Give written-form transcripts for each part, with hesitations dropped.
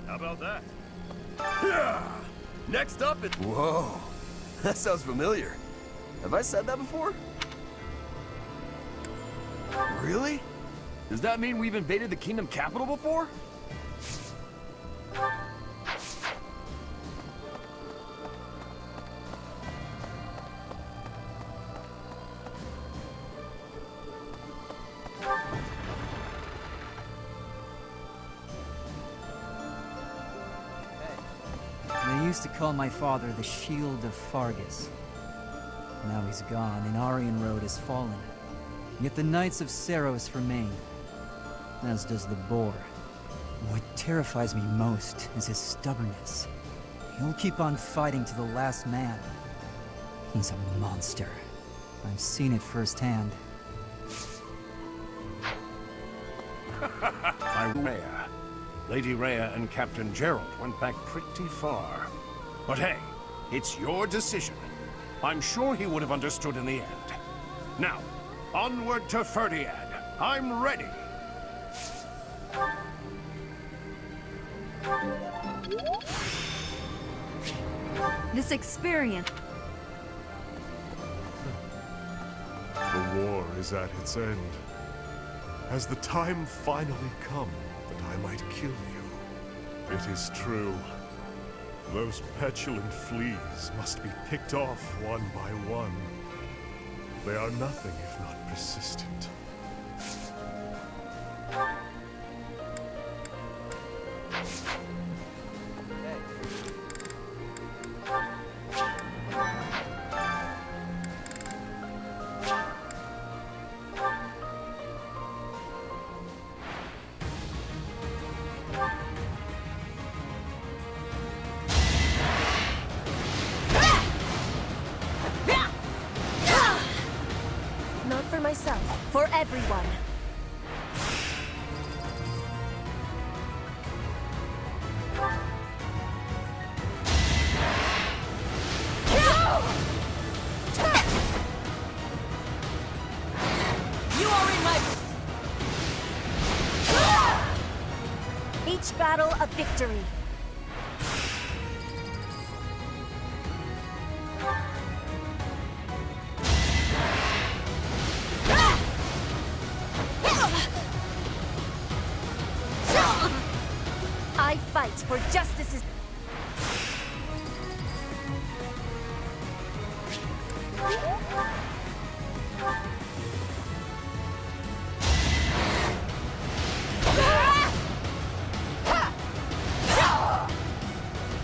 How about that? Yeah. Next up is... Whoa. That sounds familiar. Have I said that before? Really? Does that mean we've invaded the kingdom capital before? They used to call my father the Shield of Fargus. Now he's gone, and Aryan Road has fallen. Yet the Knights of Seros remain, as does the Boar. What terrifies me most is his stubbornness. He'll keep on fighting to the last man. He's a monster. I've seen it firsthand. Rhea. Lady Rhea and Captain Gerald went back pretty far. But hey, it's your decision. I'm sure he would have understood in the end. Now, onward to Ferdiad. I'm ready. This experience... The war is at its end. Has the time finally come that I might kill you? It is true. Those petulant fleas must be picked off one by one. They are nothing if not persistent. Not for myself, for everyone. You are in my... Each battle a victory. I fight for justice's...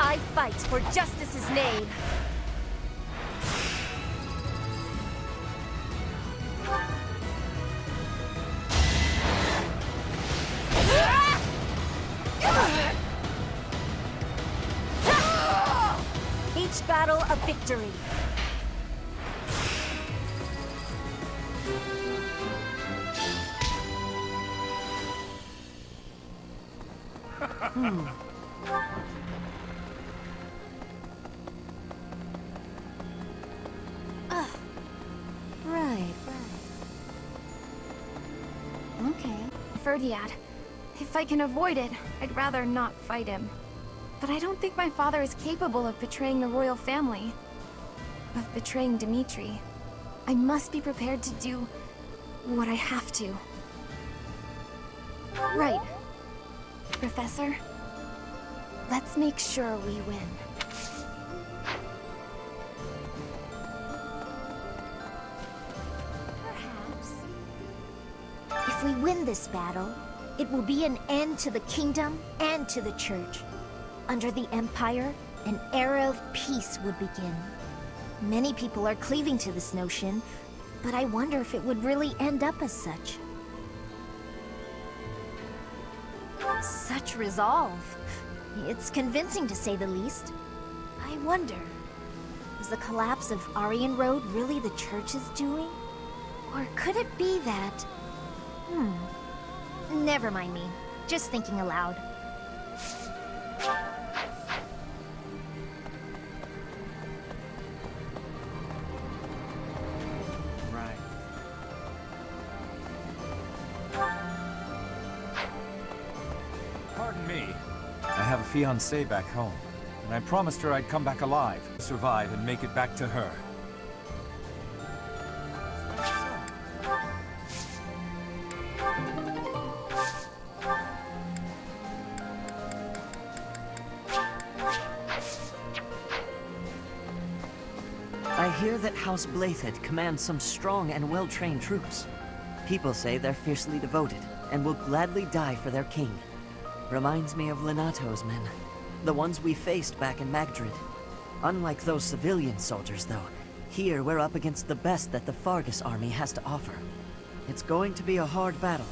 I fight for justice's name. Each battle a victory. Right. Okay. Ferdiad. If I can avoid it, I'd rather not fight him. But I don't think my father is capable of betraying the royal family. Of betraying Dimitri. I must be prepared to do what I have to. Right. Professor, let's make sure we win. Perhaps. If we win this battle, it will be an end to the kingdom and to the church. Under the Empire, an era of peace would begin. Many people are cleaving to this notion, but I wonder if it would really end up as such. Such resolve. It's convincing to say the least. I wonder, was the collapse of Aryan Road really the church's doing? Or could it be that... Never mind me. Just thinking aloud. Pardon me. I have a fiancée back home, and I promised her I'd come back alive, survive, and make it back to her. I hear that House Blathed commands some strong and well-trained troops. People say they're fiercely devoted, and will gladly die for their king. Reminds me of Lenato's men, the ones we faced back in Magdred. Unlike those civilian soldiers, though, here we're up against the best that the Fargus army has to offer. It's going to be a hard battle,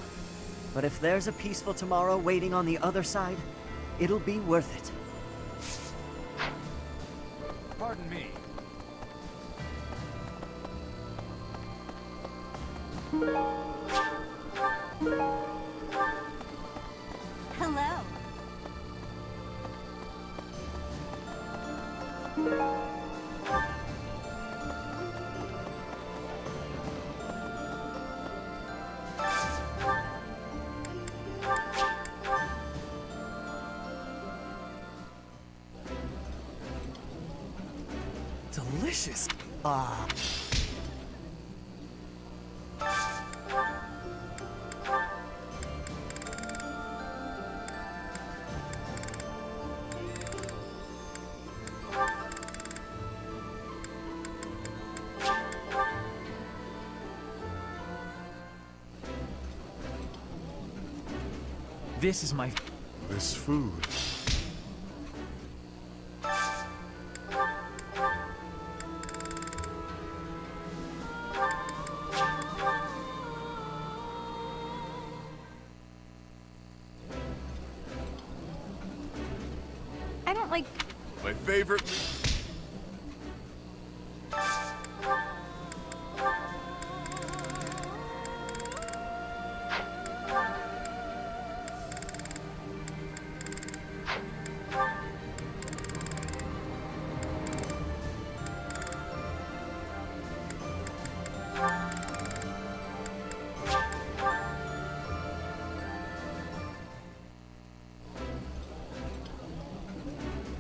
but if there's a peaceful tomorrow waiting on the other side, it'll be worth it. Pardon me. Hello. Delicious. Ah. This is my... This food. I don't like... My favorite.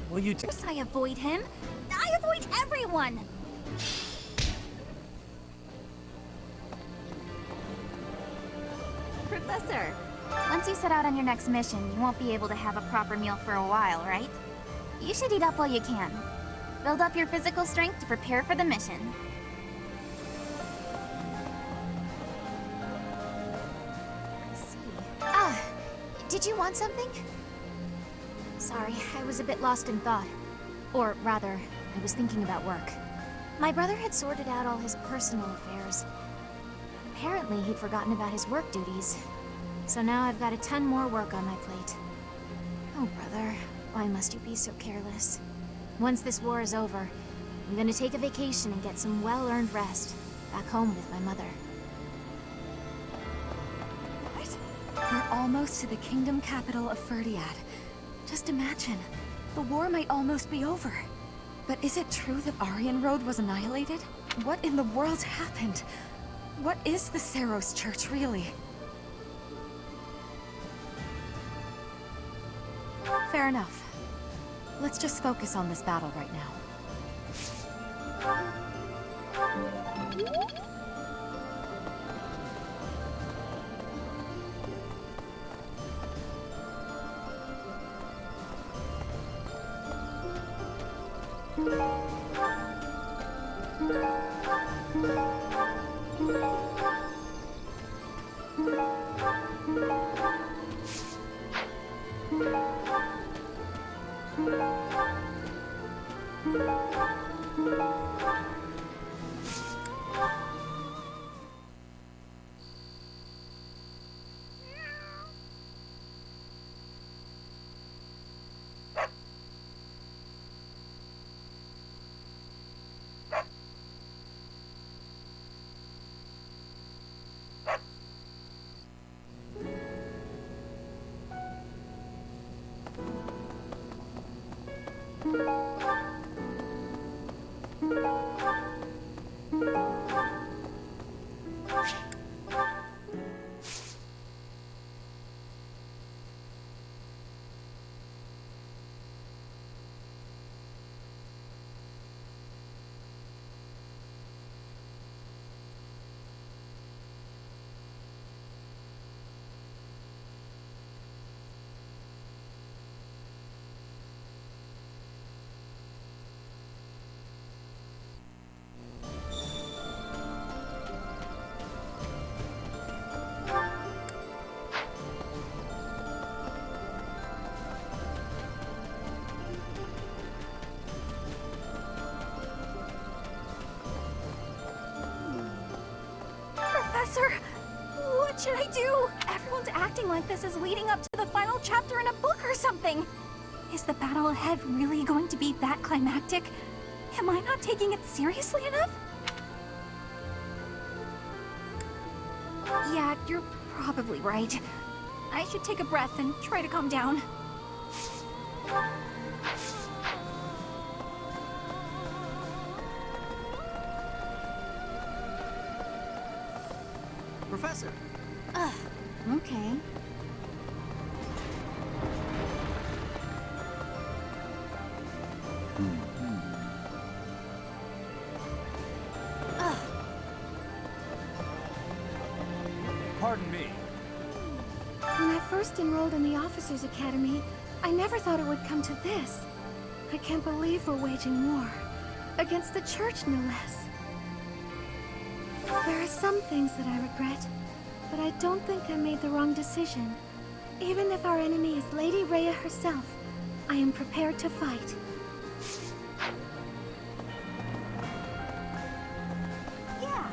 Will you... Of course I avoid him. I avoid everyone. Professor, once you set out on your next mission, you won't be able to have a proper meal for a while, right? You should eat up while you can. Build up your physical strength to prepare for the mission. Ah, did you want something? Sorry, I was a bit lost in thought. Or rather, I was thinking about work. My brother had sorted out all his personal affairs. Apparently, he'd forgotten about his work duties. So now I've got a ton more work on my plate. Oh, brother, why must you be so careless? Once this war is over, I'm gonna take a vacation and get some well-earned rest. Back home with my mother. We're almost to the kingdom capital of Ferdiad. Just imagine, the war might almost be over. But is it true that Aryan Road was annihilated? What in the world happened? What is the Saros Church, really? Fair enough. Let's just focus on this battle right now. What should I do? Everyone's acting like this is leading up to the final chapter in a book or something. Is the battle ahead really going to be that climactic? Am I not taking it seriously enough? Yeah, you're probably right. I should take a breath and try to calm down. Professor! Okay. Pardon me. When I first enrolled in the Officers' Academy, I never thought it would come to this. I can't believe we're waging war. Against the Church, no less. There are some things that I regret, but I don't think I made the wrong decision. Even if our enemy is Lady Rhea herself, I am prepared to fight. Yeah.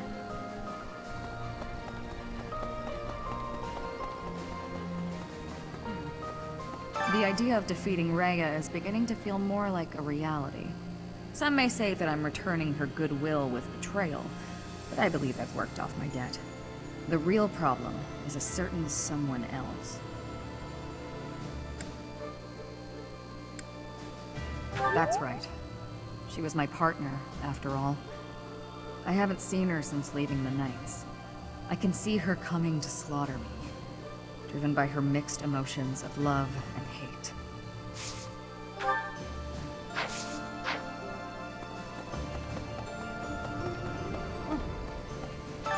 The idea of defeating Rhea is beginning to feel more like a reality. Some may say that I'm returning her goodwill with betrayal, but I believe I've worked off my debt. The real problem is a certain someone else. That's right. She was my partner, after all. I haven't seen her since leaving the Knights. I can see her coming to slaughter me, driven by her mixed emotions of love and hate.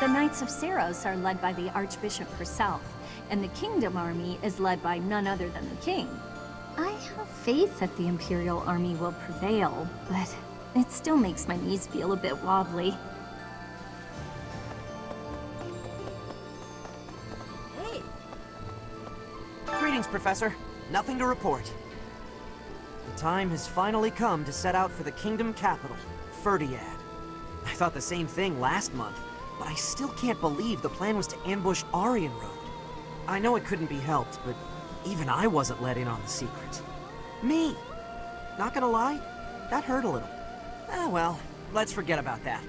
The Knights of Seros are led by the Archbishop herself, and the Kingdom Army is led by none other than the King. I have faith that the Imperial Army will prevail, but it still makes my knees feel a bit wobbly. Hey! Greetings, Professor. Nothing to report. The time has finally come to set out for the Kingdom capital, Ferdiad. I thought the same thing last month, but I still can't believe the plan was to ambush Aryan Road. I know it couldn't be helped, but even I wasn't let in on the secret. Me! Not gonna lie, that hurt a little. Ah, well, let's forget about that.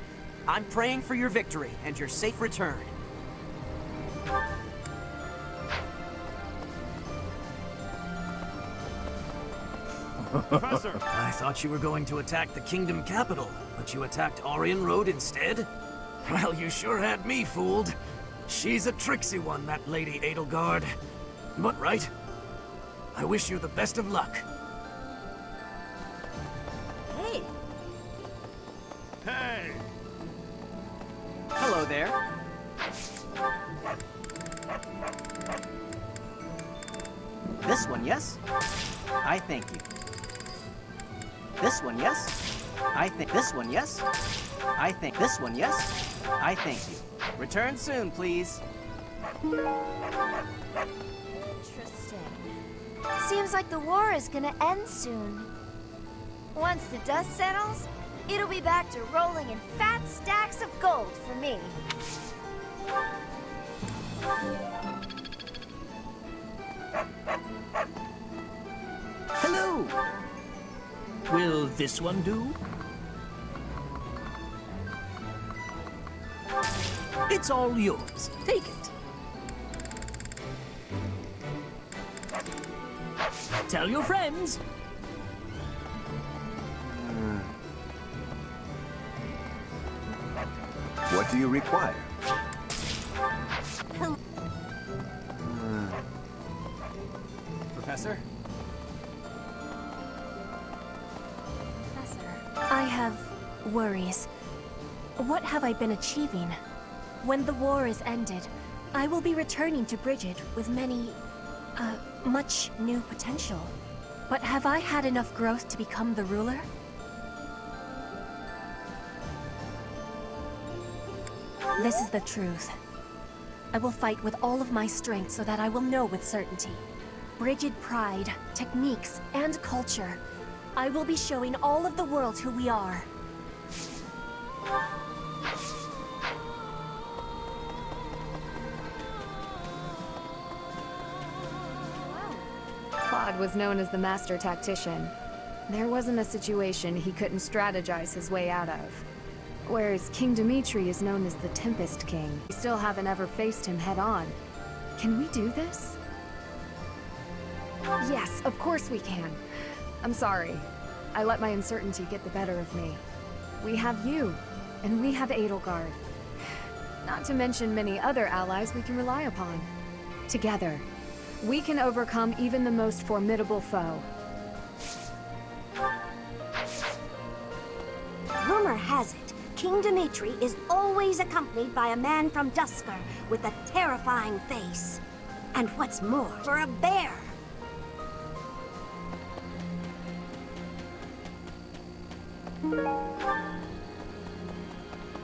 I'm praying for your victory and your safe return. Professor! I thought you were going to attack the Kingdom capital, but you attacked Aryan Road instead? Well, you sure had me fooled. She's a tricksy one, that Lady Edelgard. But right. I wish you the best of luck. Hey! Hey! Hello there. This one, yes? I thank you. This one, yes? I think this one, yes? I think this one, yes? I thank you. Return soon, please. Interesting. Seems like the war is gonna end soon. Once the dust settles, it'll be back to rolling in fat stacks of gold for me. Hello! Will this one do? It's all yours. Take it. Tell your friends. What do you require? Professor? I have worries. What have I been achieving? When the war is ended, I will be returning to Brigid with much new potential. But have I had enough growth to become the ruler? This is the truth. I will fight with all of my strength so that I will know with certainty. Brigid pride, techniques, and culture. I will be showing all of the world who we are. VOD was known as the Master Tactician. There wasn't a situation he couldn't strategize his way out of. Whereas King Dimitri is known as the Tempest King. We still haven't ever faced him head-on. Can we do this? Yes, of course we can. I'm sorry. I let my uncertainty get the better of me. We have you, and we have Edelgard. Not to mention many other allies we can rely upon. Together, we can overcome even the most formidable foe. Rumor has it, King Dimitri is always accompanied by a man from Dusker with a terrifying face. And what's more, for a bear.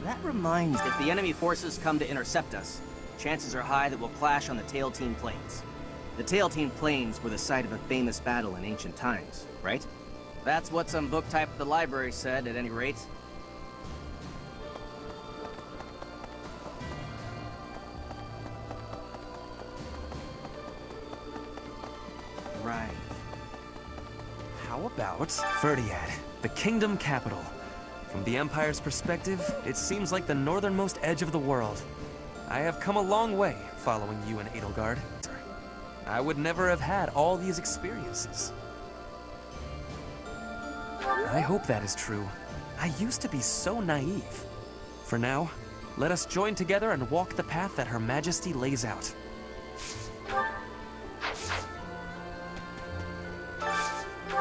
That reminds me, if the enemy forces come to intercept us, chances are high that we'll clash on the Tailtean Plains. The Tailtean Plains were the site of a famous battle in ancient times, right? That's what some book type at the library said, at any rate. Right. How about Ferdiad, the kingdom capital? From the Empire's perspective, it seems like the northernmost edge of the world. I have come a long way following you and Edelgard. I would never have had all these experiences. I hope that is true. I used to be so naive. For now, let us join together and walk the path that Her Majesty lays out.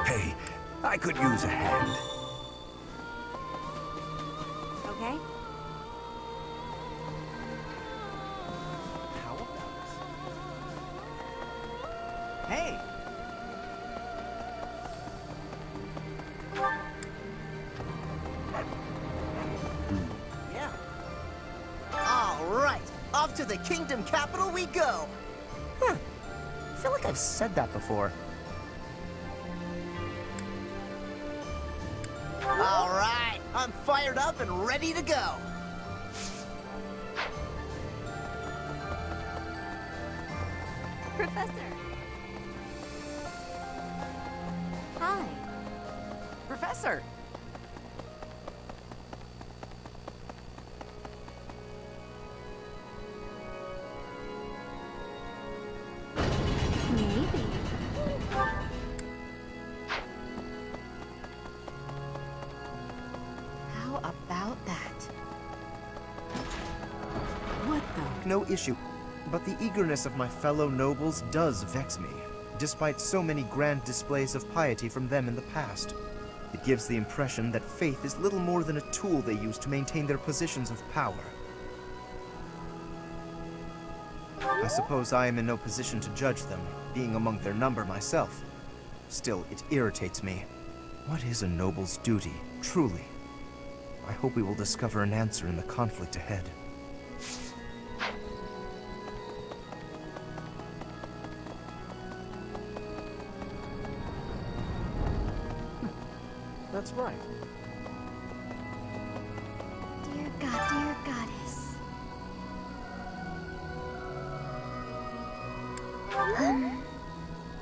Hey, I could use a hand. Okay? How about it? Hey! Yeah. All right, off to the kingdom capital we go. Huh. I feel like I've said that before. All right, I'm fired up and ready to go. Professor. Hi. Professor! Maybe. How about that? What the? No issue. But the eagerness of my fellow nobles does vex me, despite so many grand displays of piety from them in the past. It gives the impression that faith is little more than a tool they use to maintain their positions of power. I suppose I am in no position to judge them, being among their number myself. Still, it irritates me. What is a noble's duty, truly? I hope we will discover an answer in the conflict ahead. That's right. Dear God, dear goddess.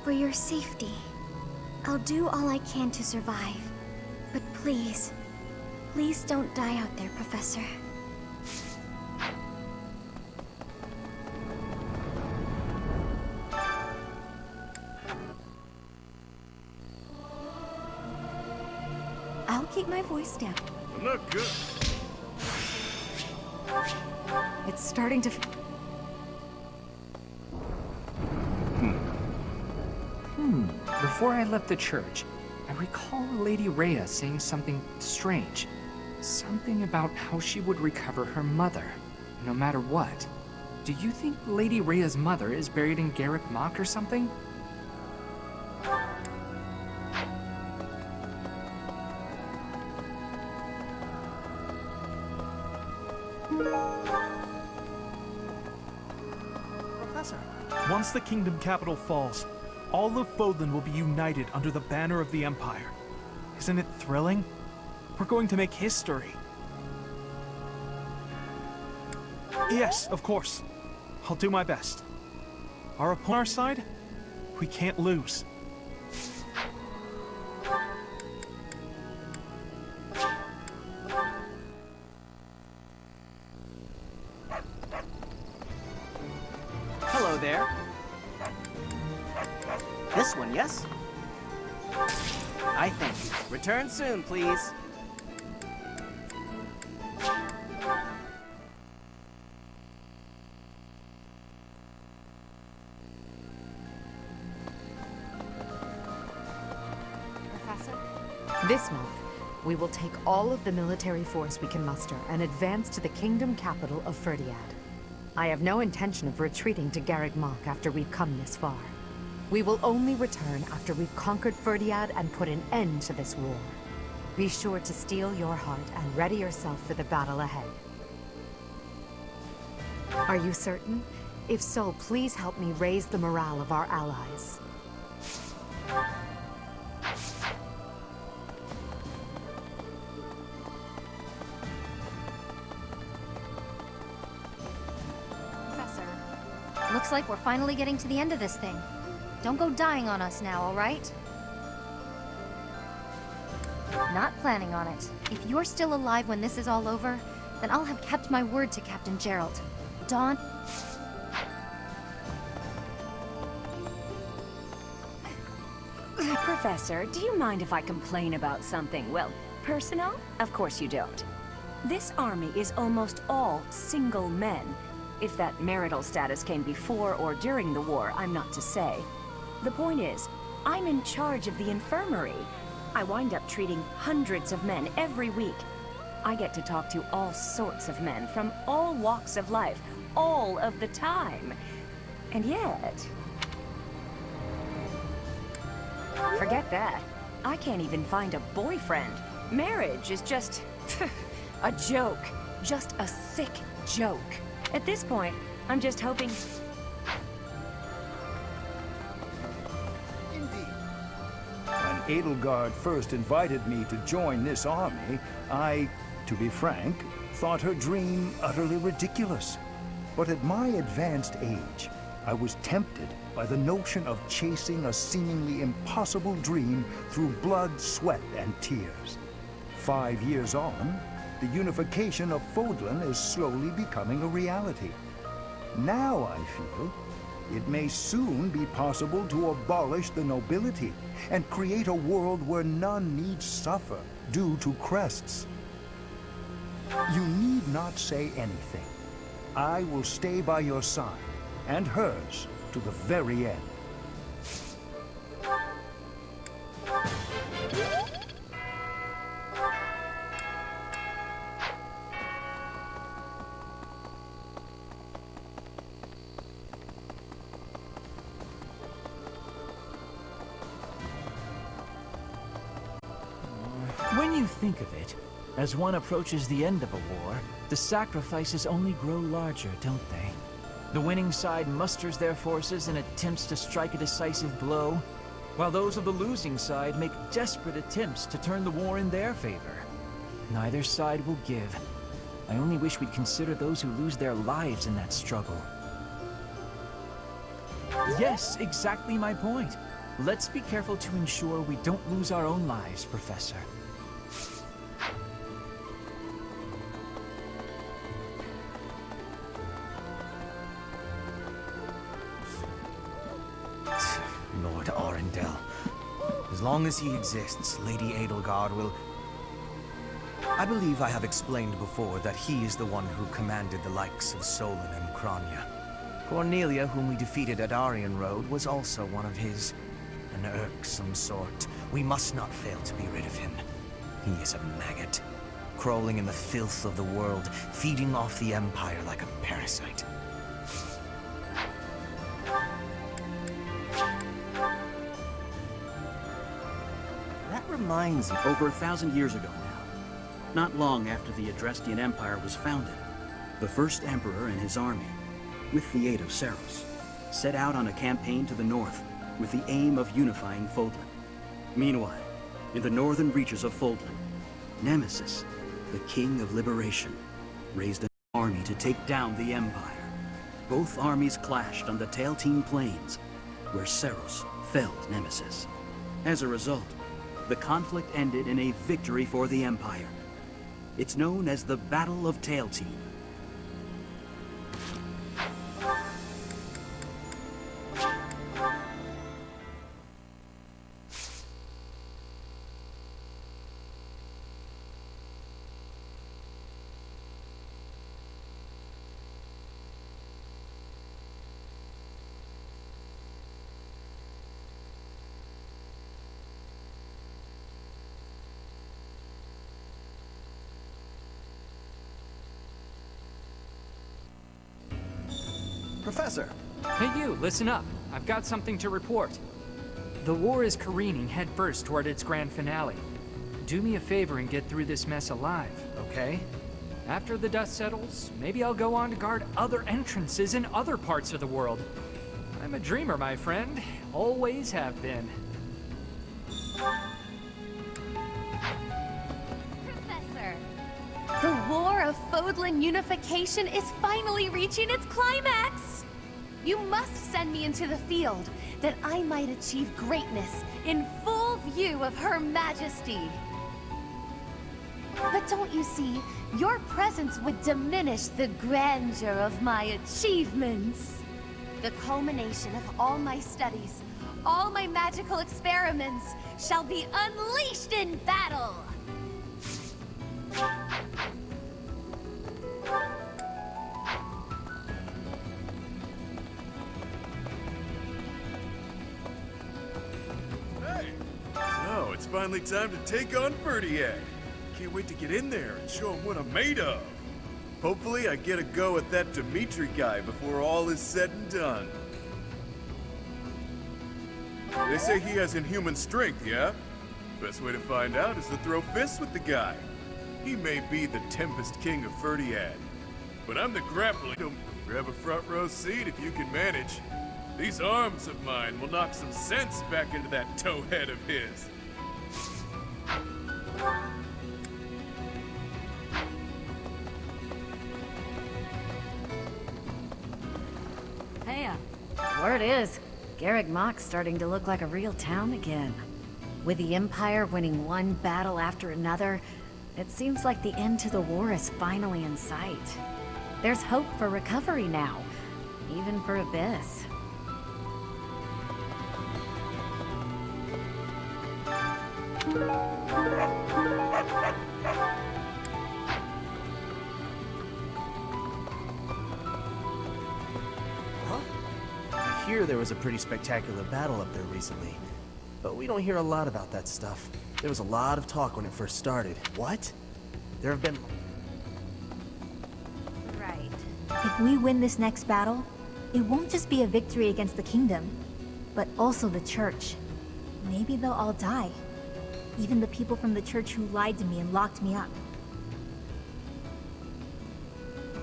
For your safety, I'll do all I can to survive. But please, please don't die out there, Professor. I'll keep my voice down. Not good. It's starting to... Before I left the church, I recall Lady Rhea saying something strange. Something about how she would recover her mother, no matter what. Do you think Lady Rhea's mother is buried in Garrick Mach or something? Professor. Once the kingdom capital falls, all of Fodlan will be united under the banner of the Empire. Isn't it thrilling? We're going to make history. Yes, of course. I'll do my best. Our opponent on our side, we can't lose. This one, yes? I thank you. Return soon, please. Professor? This month, we will take all of the military force we can muster and advance to the kingdom capital of Ferdiad. I have no intention of retreating to Garreg Mach after we've come this far. We will only return after we've conquered Ferdiad and put an end to this war. Be sure to steel your heart and ready yourself for the battle ahead. Are you certain? If so, please help me raise the morale of our allies. Professor. Looks like we're finally getting to the end of this thing. Don't go dying on us now, all right? Not planning on it. If you're still alive when this is all over, then I'll have kept my word to Captain Gerald. Dawn... Professor, do you mind if I complain about something, well, personal? Of course you don't. This army is almost all single men. If that marital status came before or during the war, I'm not to say. The point is, I'm in charge of the infirmary. I wind up treating hundreds of men every week. I get to talk to all sorts of men from all walks of life, all of the time. And yet... forget that. I can't even find a boyfriend. Marriage is just... a joke. Just a sick joke. At this point, I'm just hoping... When Edelgard first invited me to join this army, I, to be frank, thought her dream utterly ridiculous. But at my advanced age, I was tempted by the notion of chasing a seemingly impossible dream through blood, sweat, and tears. 5 years on, the unification of Fodlan is slowly becoming a reality. Now I feel it may soon be possible to abolish the nobility and create a world where none need suffer due to crests. You need not say anything. I will stay by your side, and hers, to the very end. When you think of it, as one approaches the end of a war, the sacrifices only grow larger, don't they? The winning side musters their forces and attempts to strike a decisive blow, while those of the losing side make desperate attempts to turn the war in their favor. Neither side will give. I only wish we'd consider those who lose their lives in that struggle. Yes, exactly my point. Let's be careful to ensure we don't lose our own lives, Professor. Lord Arundel. As long as he exists, Lady Edelgard will... I believe I have explained before that he is the one who commanded the likes of Solon and Crania. Cornelia, whom we defeated at Aryan Road, was also one of his. An irksome sort. We must not fail to be rid of him. He is a maggot, crawling in the filth of the world, feeding off the Empire like a parasite. That reminds me, over 1,000 years ago now, not long after the Adrestian Empire was founded, the first emperor and his army, with the aid of Saros, set out on a campaign to the north with the aim of unifying Fodlan. Meanwhile, in the northern reaches of Fodlan, Nemesis, the King of Liberation, raised an army to take down the Empire. Both armies clashed on the Tailtean Plains, where Saros felled Nemesis. As a result, the conflict ended in a victory for the Empire. It's known as the Battle of Tailtean. Professor! Hey you, listen up. I've got something to report. The war is careening headfirst toward its grand finale. Do me a favor and get through this mess alive, okay? After the dust settles, maybe I'll go on to guard other entrances in other parts of the world. I'm a dreamer, my friend. Always have been. Professor! The War of Fodlan unification is finally reaching its climax! You must send me into the field, that I might achieve greatness in full view of Her Majesty. But don't you see, your presence would diminish the grandeur of my achievements. The culmination of all my studies, all my magical experiments, shall be unleashed in battle! So, it's finally time to take on Ferdiad. Can't wait to get in there and show him what I'm made of. Hopefully I get a go at that Dimitri guy before all is said and done. They say he has inhuman strength, yeah? Best way to find out is to throw fists with the guy. He may be the Tempest King of Ferdiad, but I'm the grappling. Grab a front row seat if you can manage. These arms of mine will knock some sense back into that towhead of his. Hey, word is, Garreg Mach's starting to look like a real town again. With the Empire winning one battle after another, it seems like the end to the war is finally in sight. There's hope for recovery now, even for Abyss. I hear there was a pretty spectacular battle up there recently, but we don't hear a lot about that stuff. There was a lot of talk when it first started. What? There have been... Right. If we win this next battle, it won't just be a victory against the kingdom, but also the church. Maybe they'll all die. Even the people from the church who lied to me and locked me up.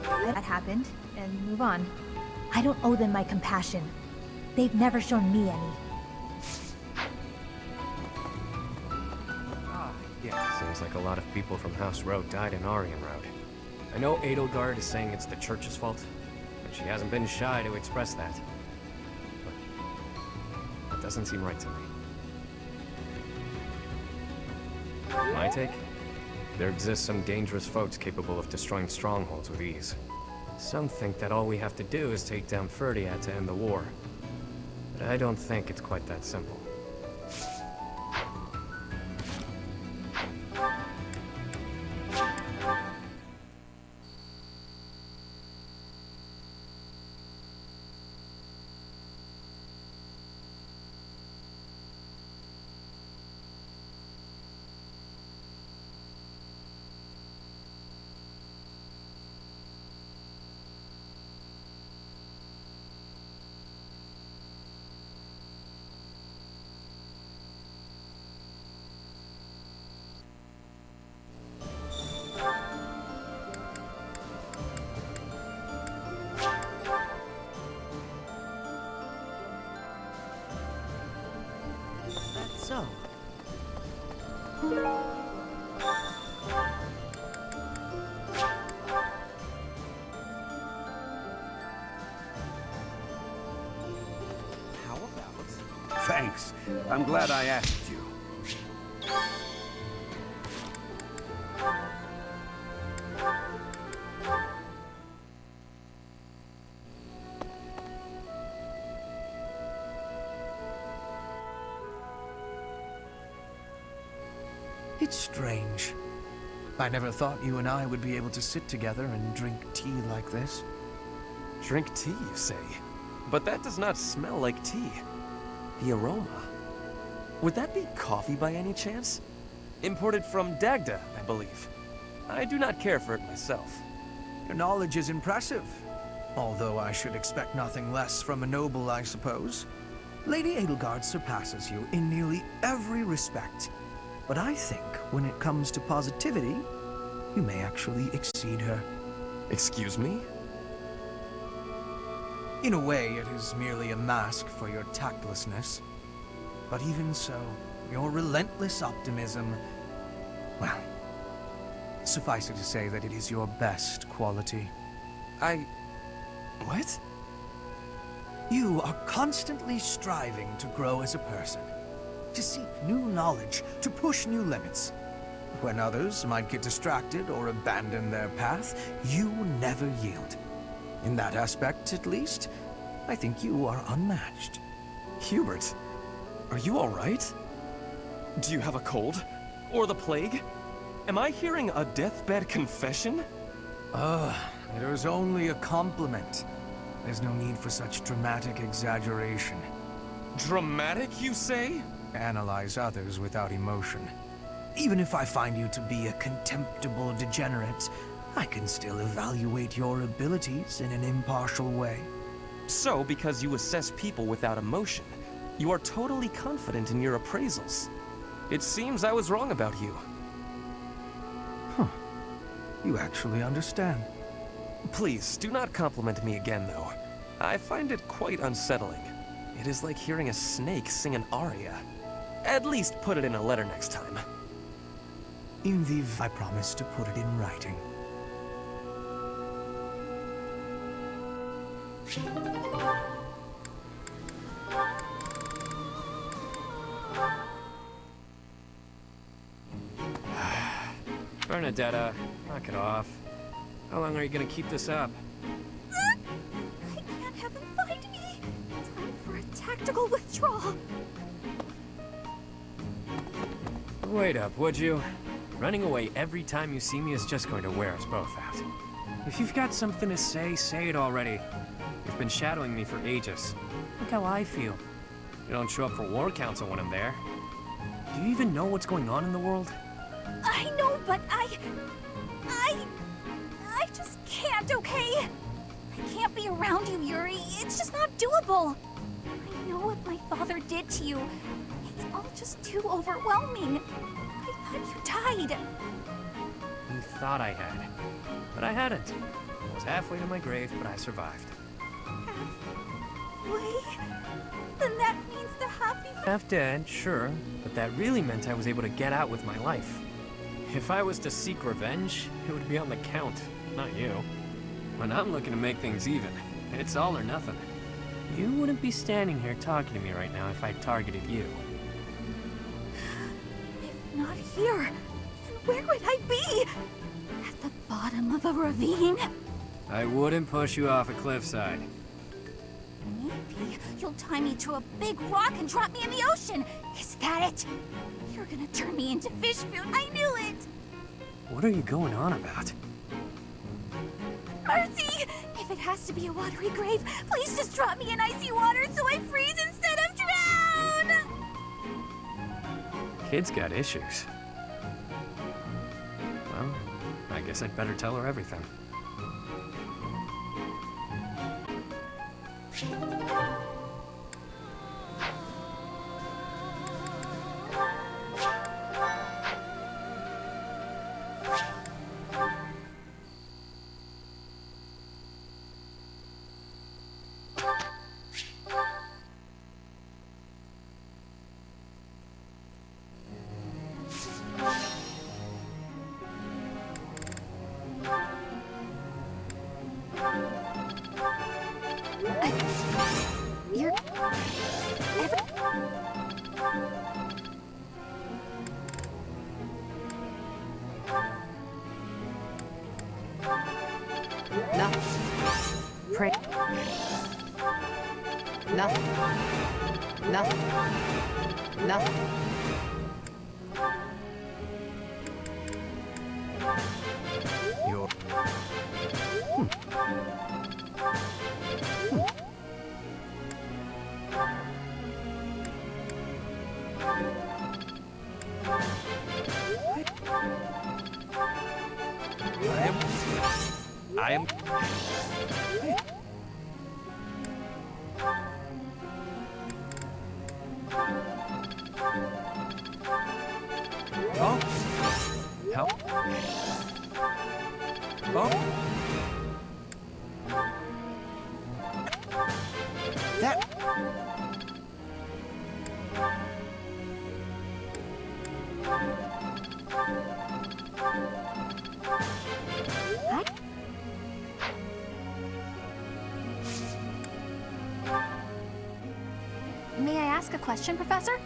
That happened, and move on. I don't owe them my compassion. They've never shown me any. Yeah, seems like a lot of people from House Road died in Aryan Road. I know Edelgard is saying it's the church's fault, but she hasn't been shy to express that. But it doesn't seem right to me. My take? There exists some dangerous foes capable of destroying strongholds with ease. Some think that all we have to do is take down Ferdiad to end the war. But I don't think it's quite that simple. So... How about... Thanks. I'm glad I asked you. It's strange. I never thought you and I would be able to sit together and drink tea like this. Drink tea, you say? But that does not smell like tea. The aroma. Would that be coffee by any chance? Imported from Dagda, I believe. I do not care for it myself. Your knowledge is impressive. Although I should expect nothing less from a noble, I suppose. Lady Edelgard surpasses you in nearly every respect. But I think when it comes to positivity, you may actually exceed her. Excuse me? In a way, it is merely a mask for your tactlessness. But even so, your relentless optimism, well, suffice it to say that it is your best quality. What? You are constantly striving to grow as a person, to seek new knowledge, to push new limits. When others might get distracted or abandon their path, you never yield. In that aspect, at least, I think you are unmatched. Hubert, are you all right? Do you have a cold? Or the plague? Am I hearing a deathbed confession? It was only a compliment. There's no need for such dramatic exaggeration. Dramatic, you say? Analyze others without emotion. Even if I find you to be a contemptible degenerate, I can still evaluate your abilities in an impartial way. So, because you assess people without emotion, you are totally confident in your appraisals. It seems I was wrong about you. You actually understand. Please, do not compliment me again, though. I find it quite unsettling. It is like hearing a snake sing an aria. At least put it in a letter next time. In the I promise to put it in writing. Bernadetta, knock it off. How long are you gonna keep this up? I can't have him find me. Time for a tactical withdrawal. Wait up, would you? Running away every time you see me is just going to wear us both out. If you've got something to say, say it already. You've been shadowing me for ages. Look how I feel. You don't show up for War Council when I'm there. Do you even know what's going on in the world? I know, but I just can't, okay? I can't be around you, Yuri. It's just not doable. I know what my father did to you. It's all just too overwhelming. I thought you died. You thought I had. But I hadn't. I was halfway to my grave, but I survived. Wait, then that means the happy... Half dead, sure, but that really meant I was able to get out with my life. If I was to seek revenge, it would be on the Count, not you. When I'm looking to make things even, it's all or nothing. You wouldn't be standing here talking to me right now if I targeted you. If not here, then where would I be? At the bottom of a ravine? I wouldn't push you off a cliffside. Maybe you'll tie me to a big rock and drop me in the ocean. Is that it? You're gonna turn me into fish food. I knew it! What are you going on about? Mercy! If it has to be a watery grave, please just drop me in icy water so I freeze instead of drown! Kid's got issues. Well, I guess I'd better tell her everything. You're... No. Pray. No. No. No. You're... I am... Oh? Help? Oh? That... May I ask a question, Professor?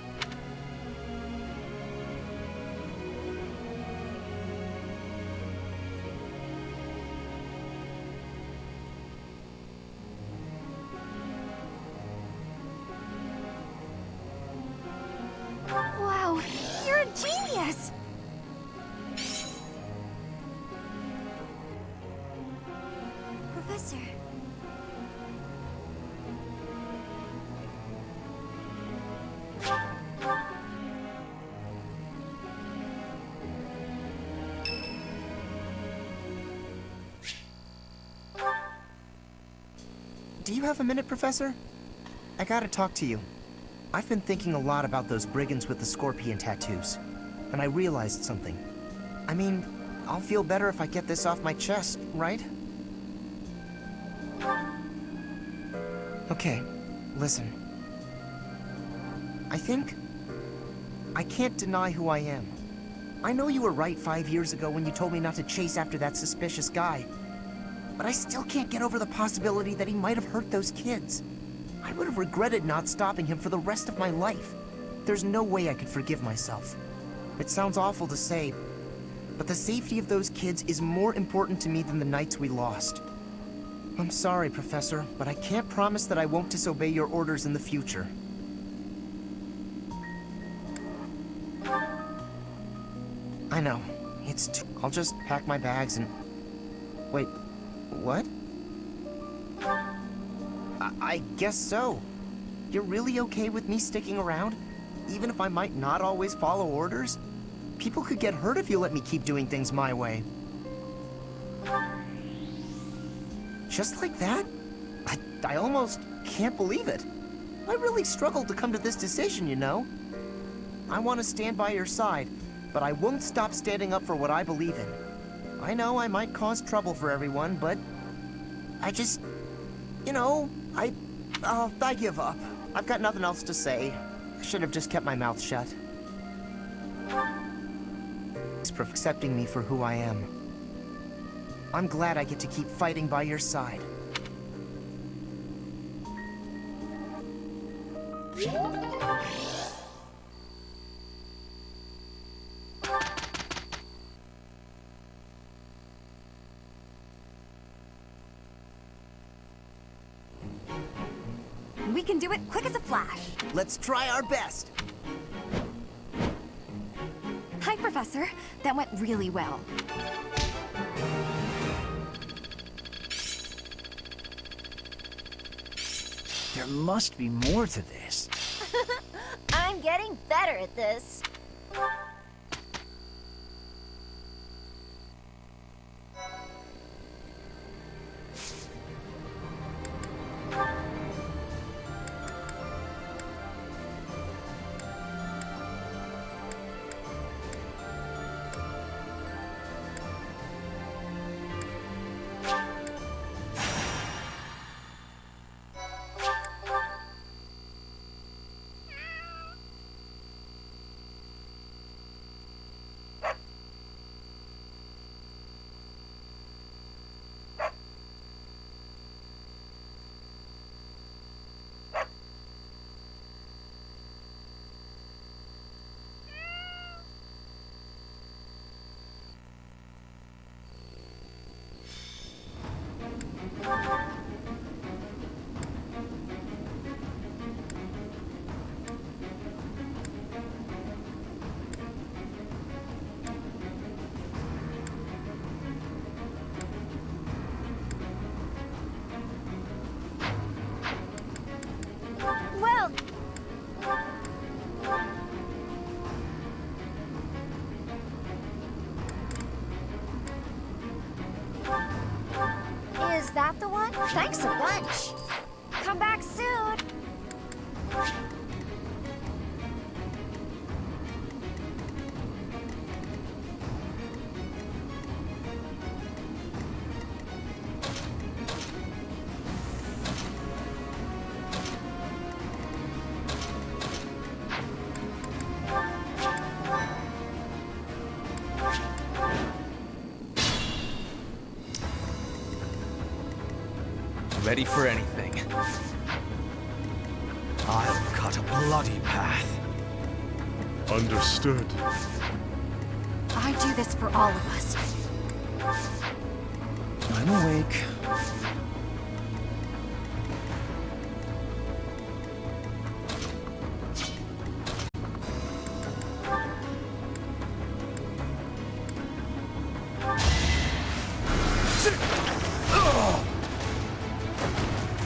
Wow, you're a genius! Professor. Do you have a minute, Professor? I gotta talk to you. I've been thinking a lot about those brigands with the scorpion tattoos, and I realized something. I mean, I'll feel better if I get this off my chest, right? Okay, listen. I can't deny who I am. I know you were right 5 years ago when you told me not to chase after that suspicious guy. But I still can't get over the possibility that he might have hurt those kids. I would have regretted not stopping him for the rest of my life. There's no way I could forgive myself. It sounds awful to say, but the safety of those kids is more important to me than the knights we lost. I'm sorry, Professor, but I can't promise that I won't disobey your orders in the future. I know. I'll just pack my bags and... Wait, what? I guess so. You're really okay with me sticking around? Even if I might not always follow orders? People could get hurt if you let me keep doing things my way. Just like that? I almost can't believe it. I really struggled to come to this decision, you know? I want to stand by your side, but I won't stop standing up for what I believe in. I know I might cause trouble for everyone, but I just, you know, I give up. I've got nothing else to say. I should have just kept my mouth shut. Thanks for accepting me for who I am. I'm glad I get to keep fighting by your side. We can do it quick as a flash. Let's try our best. Hi, Professor. That went really well. There must be more to this. I'm getting better at this. ready for anything. I'll cut a bloody path. Understood. I do this for all of us. I'm awake.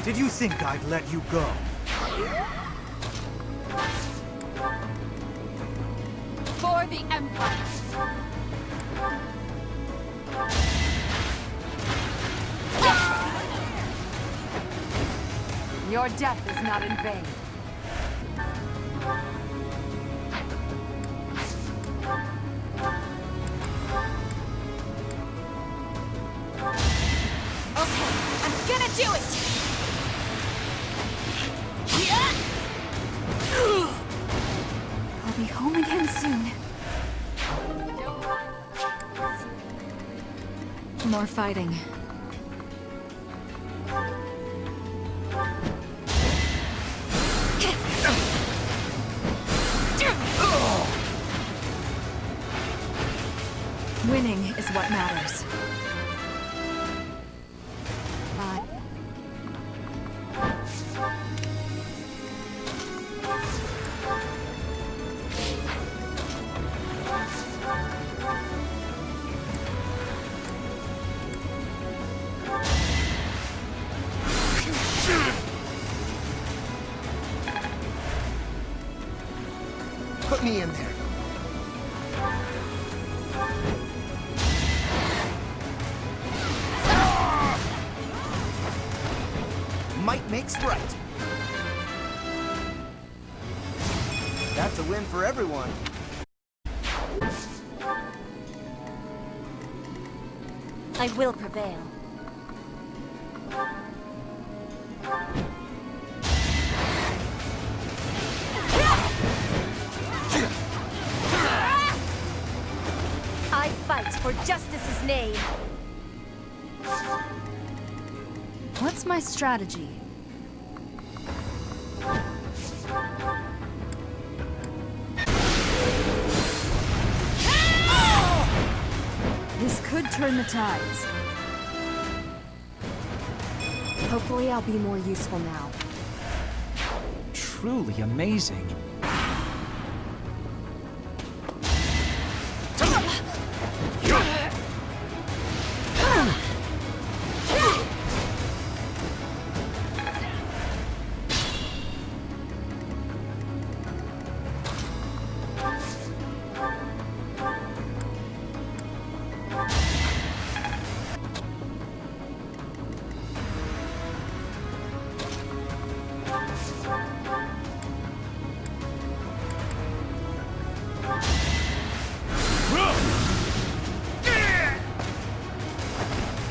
Did you think I'd let you go? For the Empire! Your death is not in vain. Okay, I'm gonna do it! I'll be home again soon. More fighting. Winning is what matters. Put me in there. Might makes right. That's a win for everyone. I will prevail. I fight for justice's name. What's my strategy? This could turn the tides. Hopefully I'll be more useful now. Truly amazing.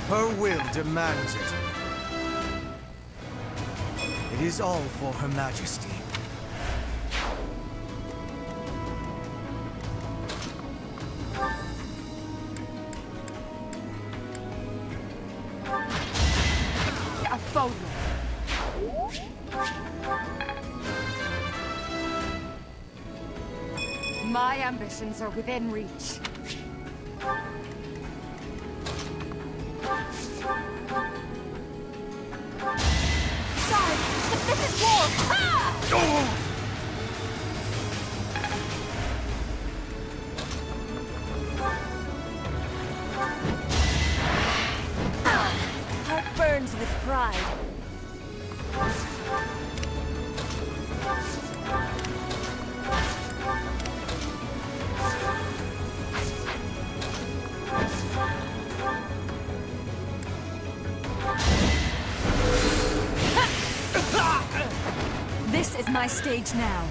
Her will demands it. It is all for Her Majesty. A photo. My ambitions are within reach. Sorry, but this is war! Ah! Heart burns with pride. This is my stage now.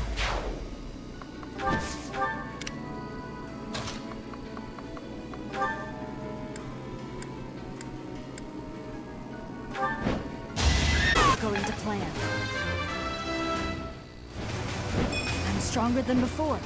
Going to plan. I'm stronger than before.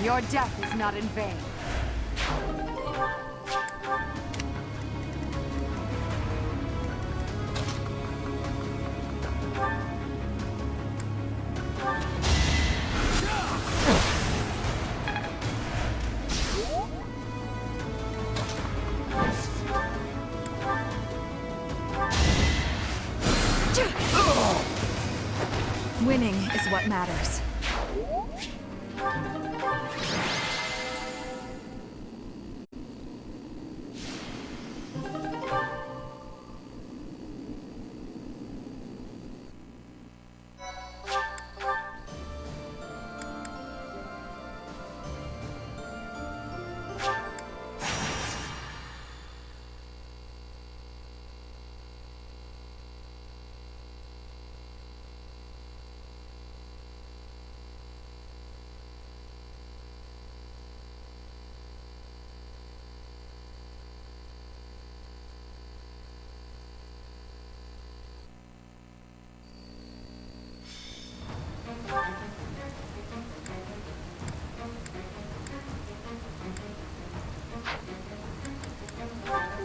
Your death is not in vain. Winning is what matters.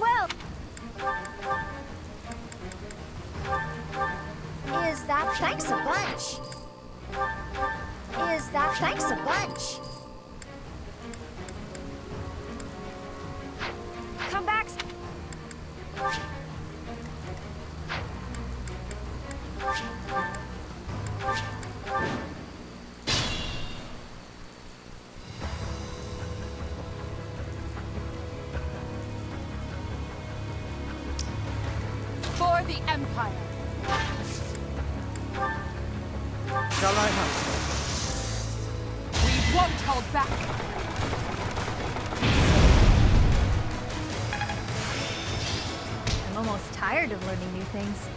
Well, is that thanks a bunch? Is that thanks a bunch? Come back. For the Empire! Shall I help? We won't hold back! I'm almost tired of learning new things.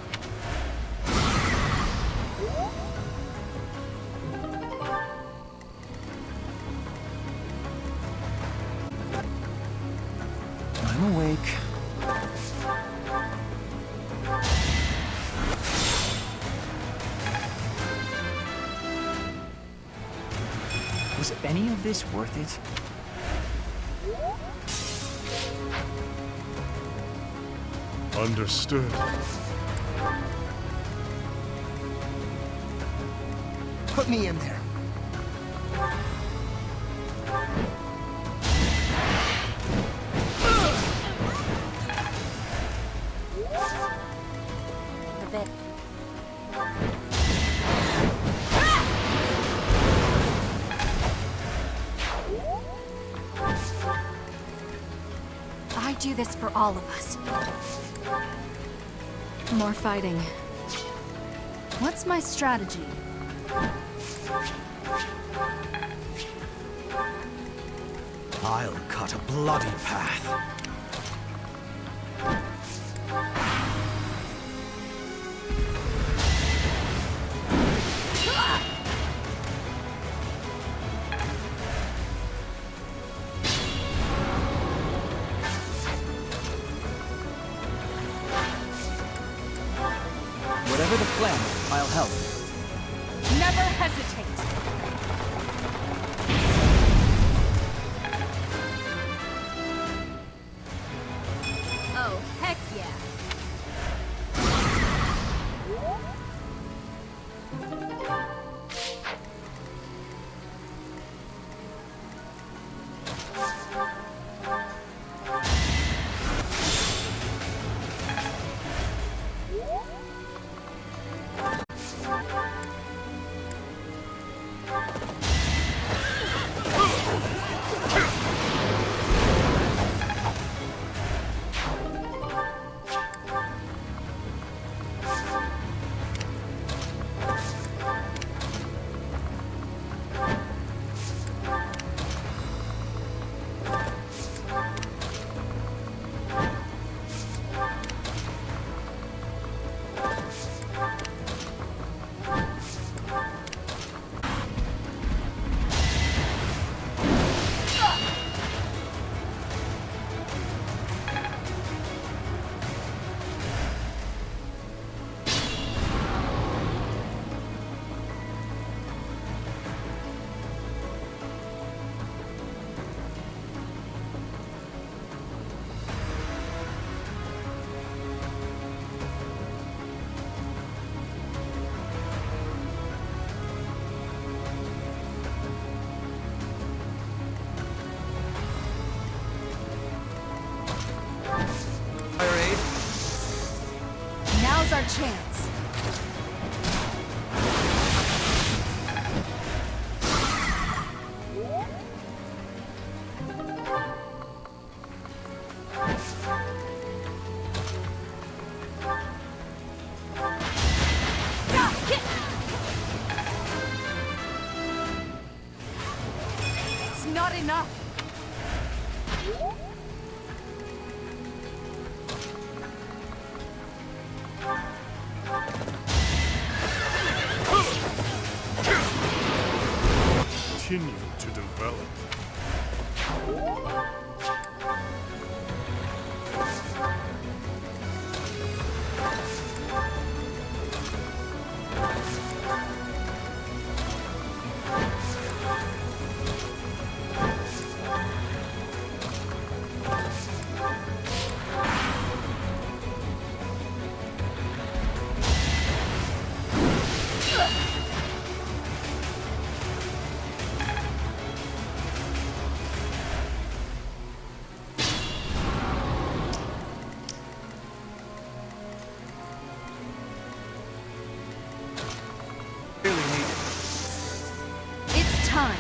I'm awake. Was any of this worth it? Understood. Put me in there. A bit. I do this for all of us. More fighting. What's my strategy? I'll cut a bloody path. Whatever the plan, I'll help. Never hesitate! Oh, heck yeah. chance. It's not enough. Continue to develop. It's time.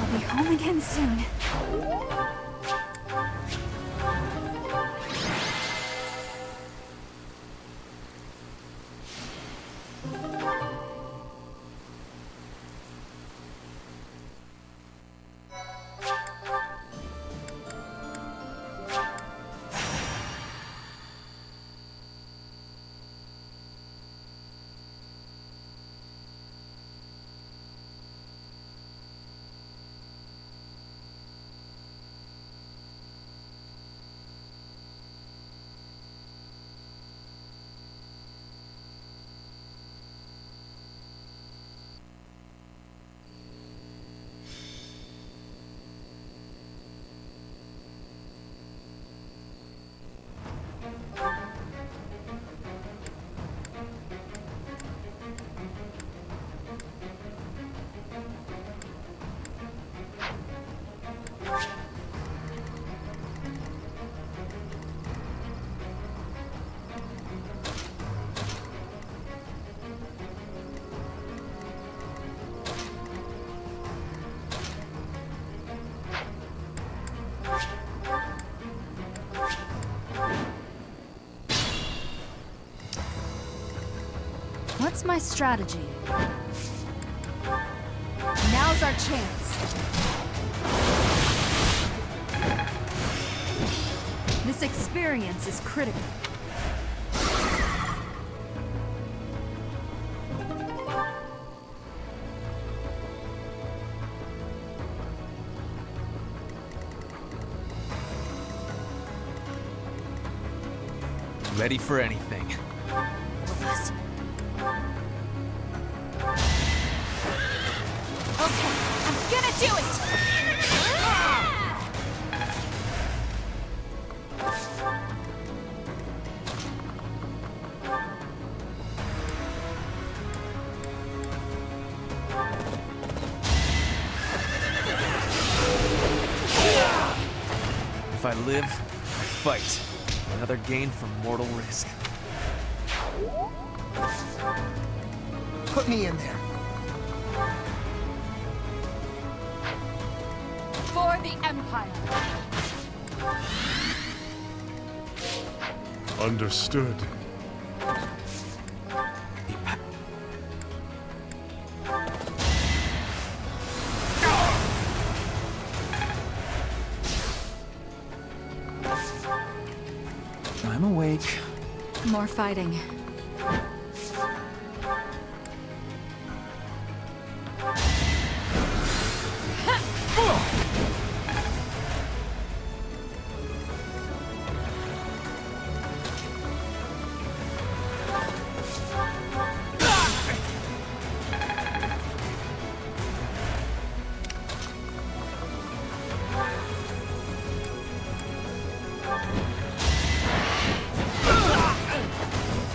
I'll be home again soon. What's my strategy? Now's our chance. This experience is critical. Ready for anything. Okay, I'm gonna do it! If I live, I fight. Another gain from mortal risk. Put me in there. For the Empire. Understood. I'm awake. More fighting.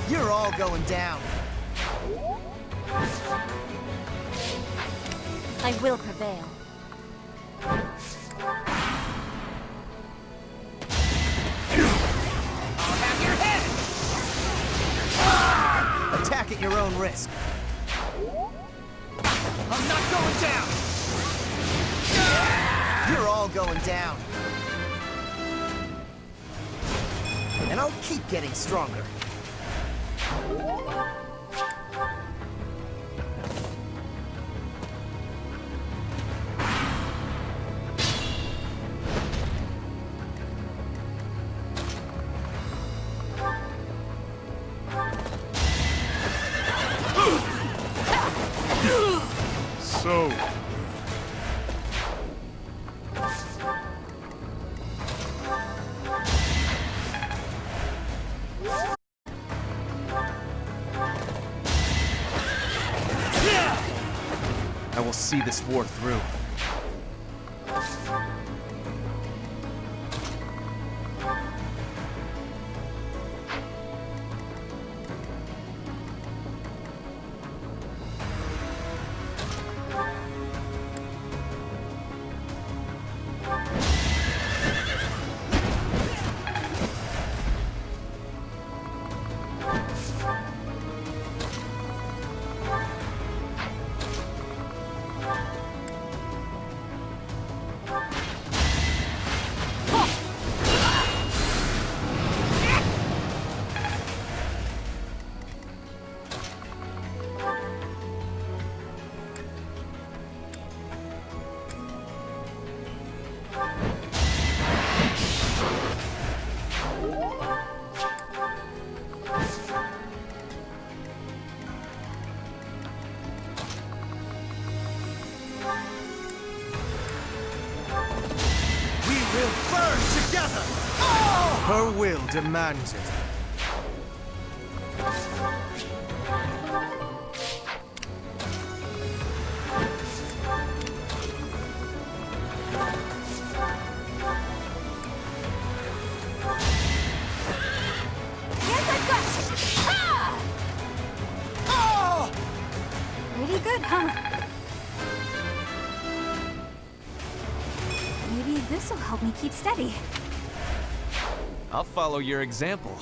You're all going down. I will prevail. I'll have your head! Attack at your own risk. I'm not going down! You're all going down. And I'll keep getting stronger. So... I will see this war through. We'll burn together! Her will demands it. Yes, I've got you! Ah! Pretty good, huh? Maybe this'll help me keep steady. I'll follow your example.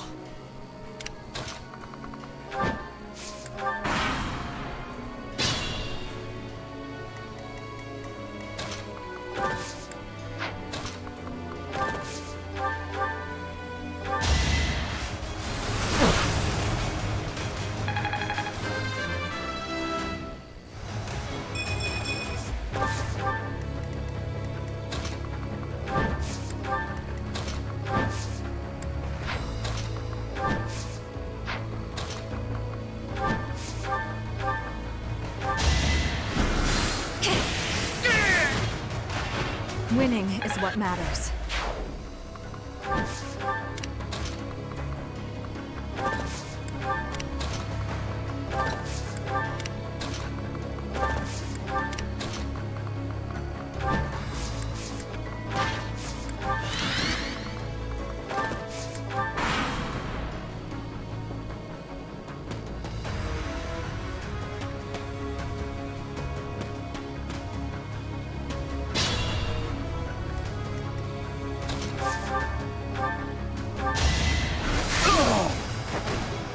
Winning is what matters.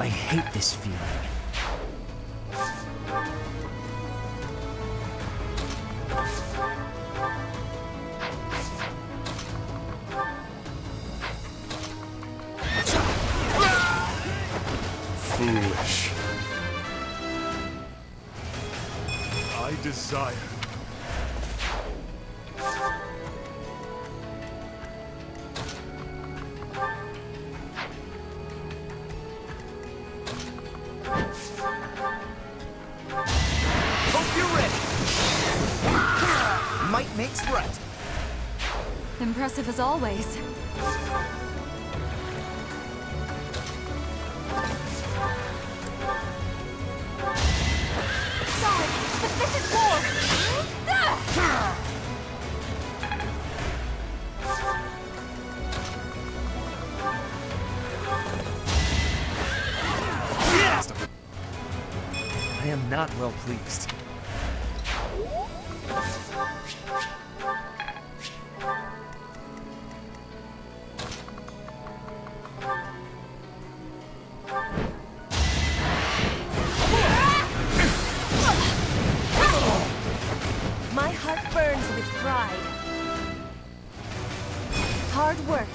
I hate this feeling. Foolish. I desire. might makes right. Impressive as always. Sorry, but this is war! I am not well pleased. My heart burns with pride. Hard work.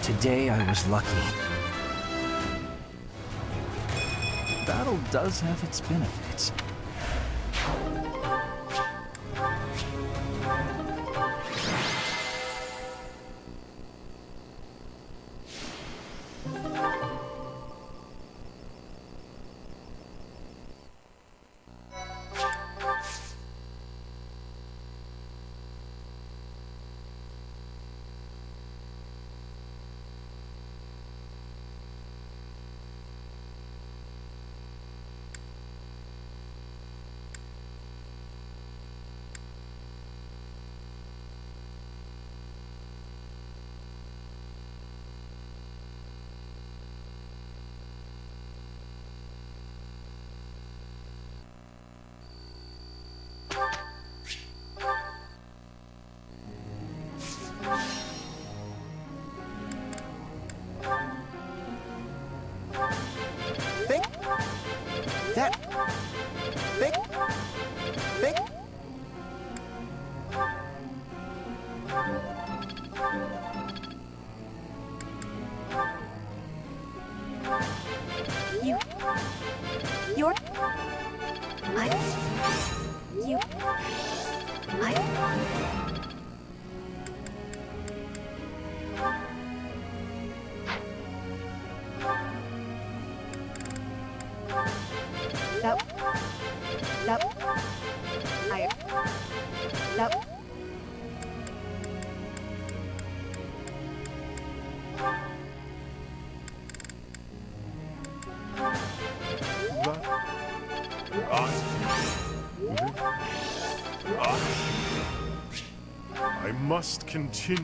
Today I was lucky. Battle does have its benefits. I must continue.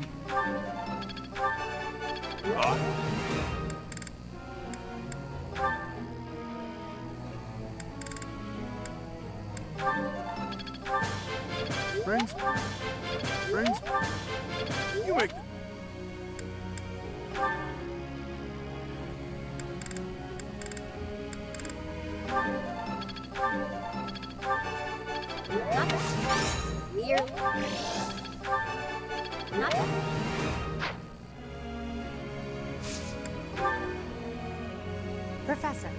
Brings. You make. Professor.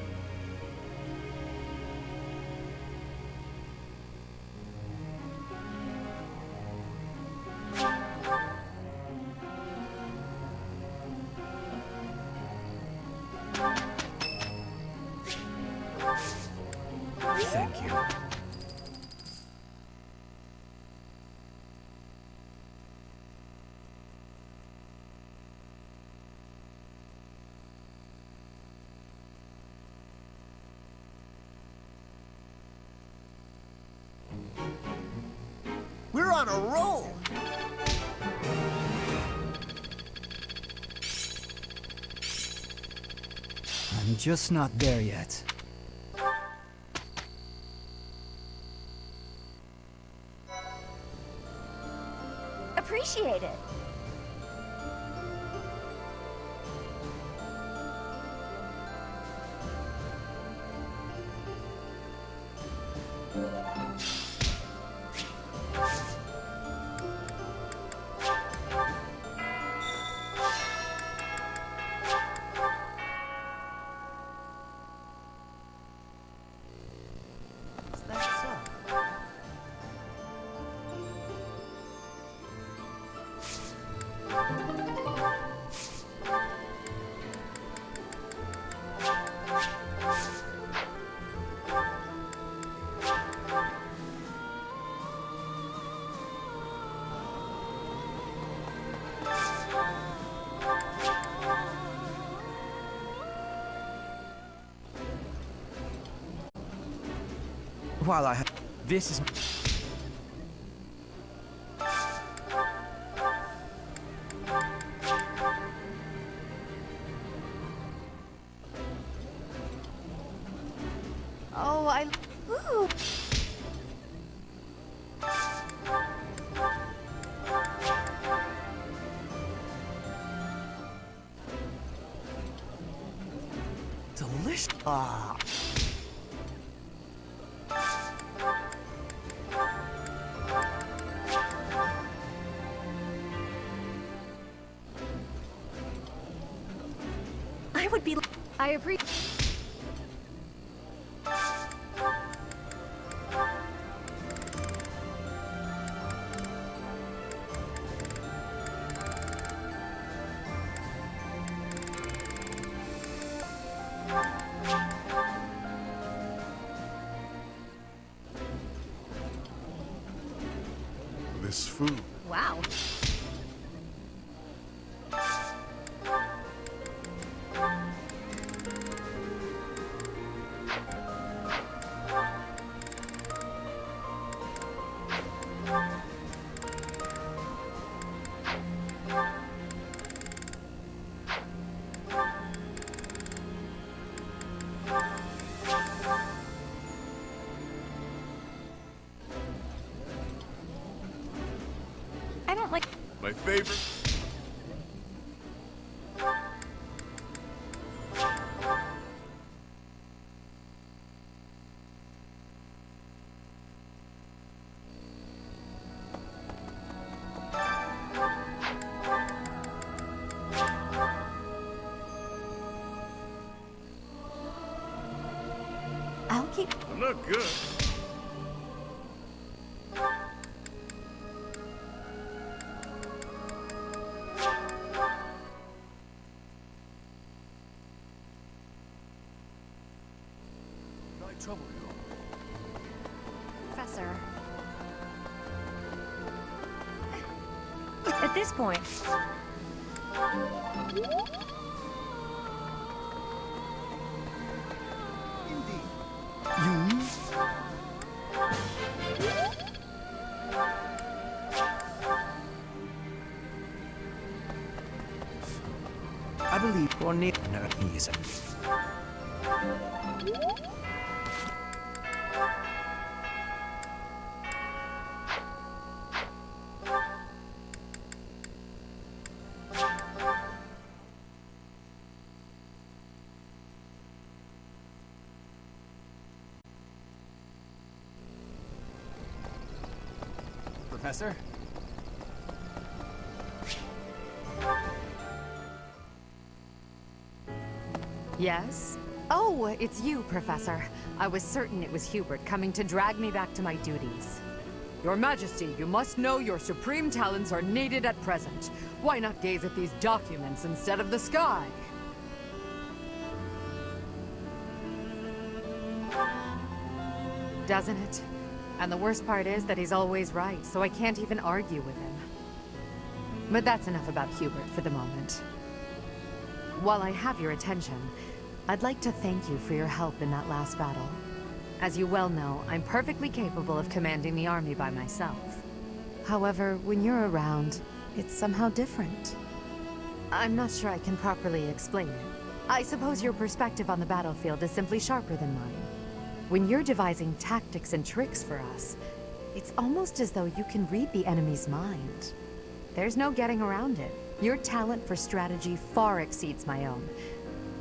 Thank you. We're on a roll! I'm just not there yet. appreciate it. While I have... This is... Oh, Ooh. Delicious. I would be... I appreciate... This food. Wow. I don't like... My favorite. I'll keep... I'm not good. Trouble at all. Professor. At this point... I believe Cornelius. Professor? Yes? Oh, it's you, Professor. I was certain it was Hubert coming to drag me back to my duties. Your Majesty, you must know your supreme talents are needed at present. Why not gaze at these documents instead of the sky? Doesn't it? And the worst part is that he's always right, so I can't even argue with him. But that's enough about Hubert for the moment. While I have your attention, I'd like to thank you for your help in that last battle. As you well know, I'm perfectly capable of commanding the army by myself. However, when you're around, it's somehow different. I'm not sure I can properly explain it. I suppose your perspective on the battlefield is simply sharper than mine. When you're devising tactics and tricks for us, it's almost as though you can read the enemy's mind. There's no getting around it. Your talent for strategy far exceeds my own.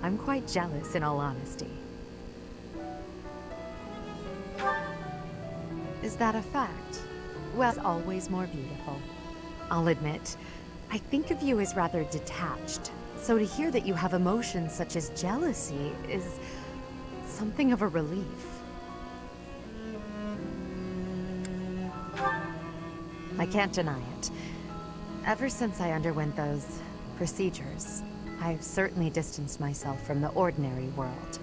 I'm quite jealous, in all honesty. Is that a fact? Well, it's always more beautiful. I'll admit, I think of you as rather detached. So to hear that you have emotions such as jealousy is something of a relief. I can't deny it. Ever since I underwent those procedures, I've certainly distanced myself from the ordinary world.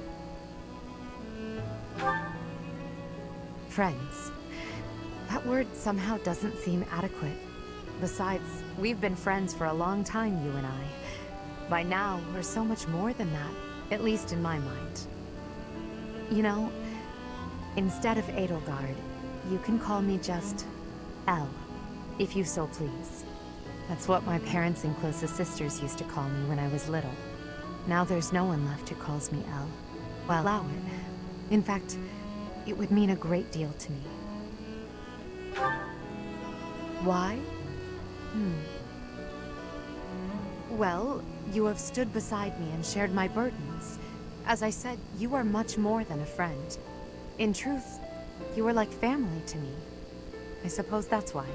Friends. That word somehow doesn't seem adequate. Besides, we've been friends for a long time, you and I. By now, we're so much more than that, at least in my mind. You know, instead of Edelgard, you can call me just Elle, if you so please. That's what my parents and closest sisters used to call me when I was little. Now there's no one left who calls me Elle. Well, allow it. In fact, it would mean a great deal to me. Why? Well, you have stood beside me and shared my burdens. As I said, you are much more than a friend. In truth, you are like family to me. I suppose that's why.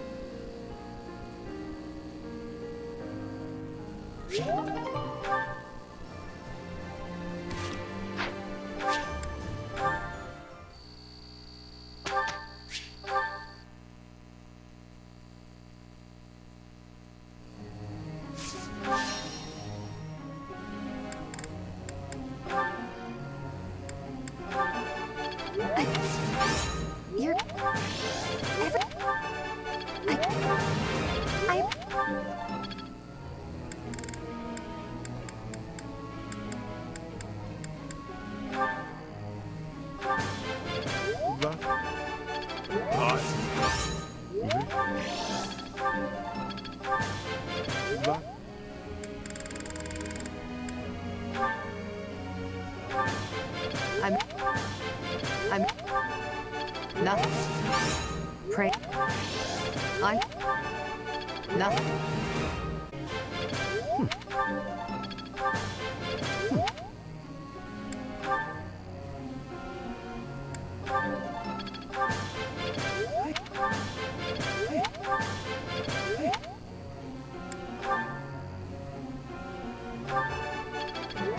I'm nothing. Pray. I'm nothing.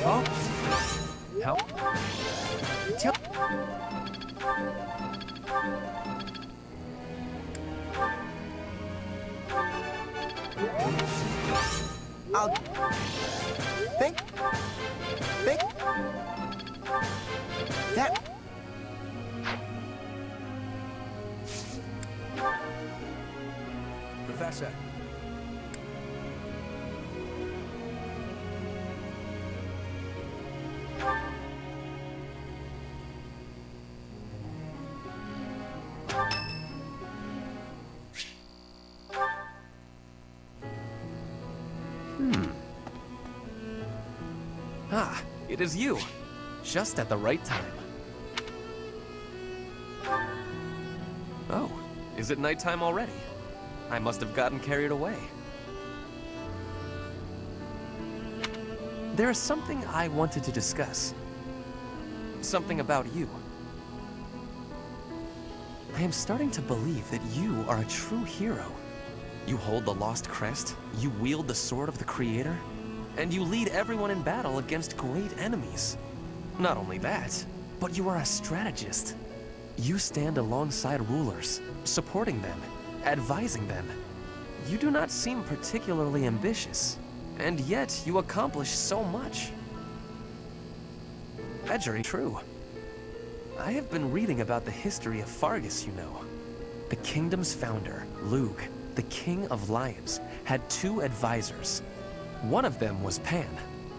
Oh? Help? Tell. I'll think that Professor. Ah, it is you. Just at the right time. Oh, is it nighttime already? I must have gotten carried away. There is something I wanted to discuss. Something about you. I am starting to believe that you are a true hero. You hold the Lost Crest, you wield the Sword of the Creator, and you lead everyone in battle against great enemies. Not only that, but you are a strategist. You stand alongside rulers, supporting them, advising them. You do not seem particularly ambitious, and yet you accomplish so much. Very true. I have been reading about the history of Fargus, you know. The kingdom's founder, Lugh, the King of Lions, had two advisors. One of them was Pan,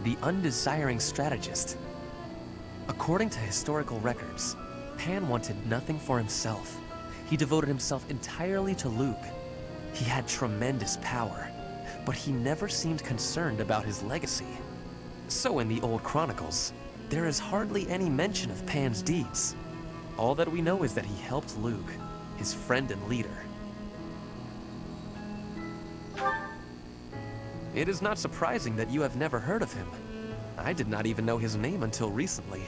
the undesiring strategist. According to historical records, Pan wanted nothing for himself. He devoted himself entirely to Lugh. He had tremendous power, but he never seemed concerned about his legacy. So in the old chronicles, there is hardly any mention of Pan's deeds. All that we know is that he helped Lugh, his friend and leader. It is not surprising that you have never heard of him. I did not even know his name until recently.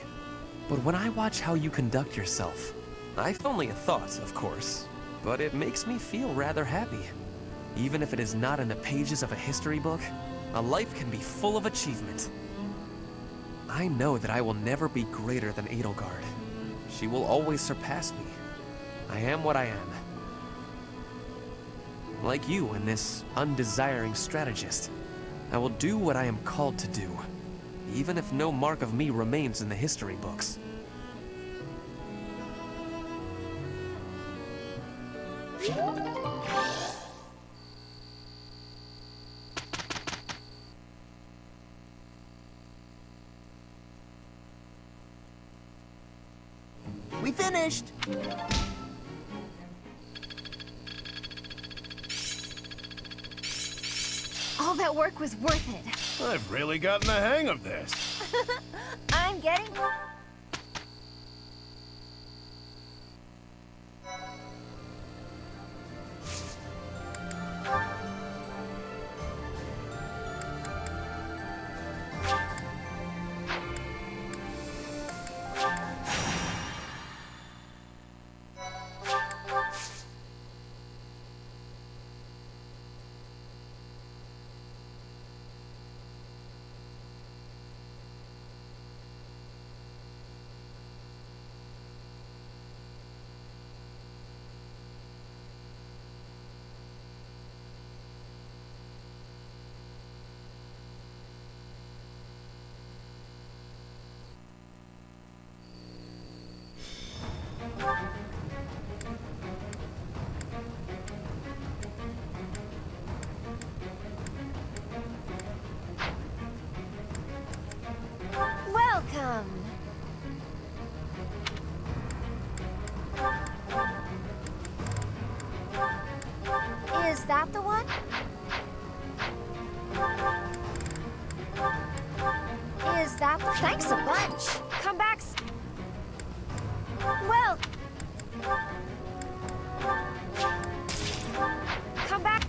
But when I watch how you conduct yourself, I've only a thought, of course, but it makes me feel rather happy. Even if it is not in the pages of a history book, a life can be full of achievement. I know that I will never be greater than Edelgard. She will always surpass me. I am what I am. Like you and this undesiring strategist, I will do what I am called to do, even if no mark of me remains in the history books. We finished! All that work was worth it. I've really gotten the hang of this. I'm getting... Welcome! Is that the one? Is that the... Thanks a bunch! Come back... Well... Come back...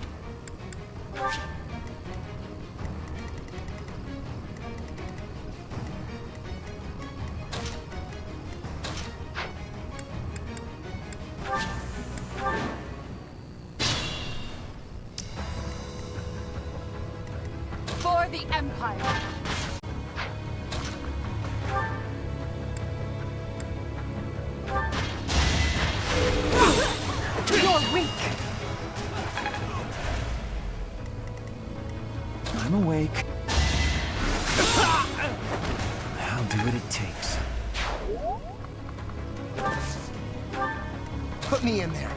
For the Empire! You're weak! I'm awake. I'll do what it takes. Put me in there.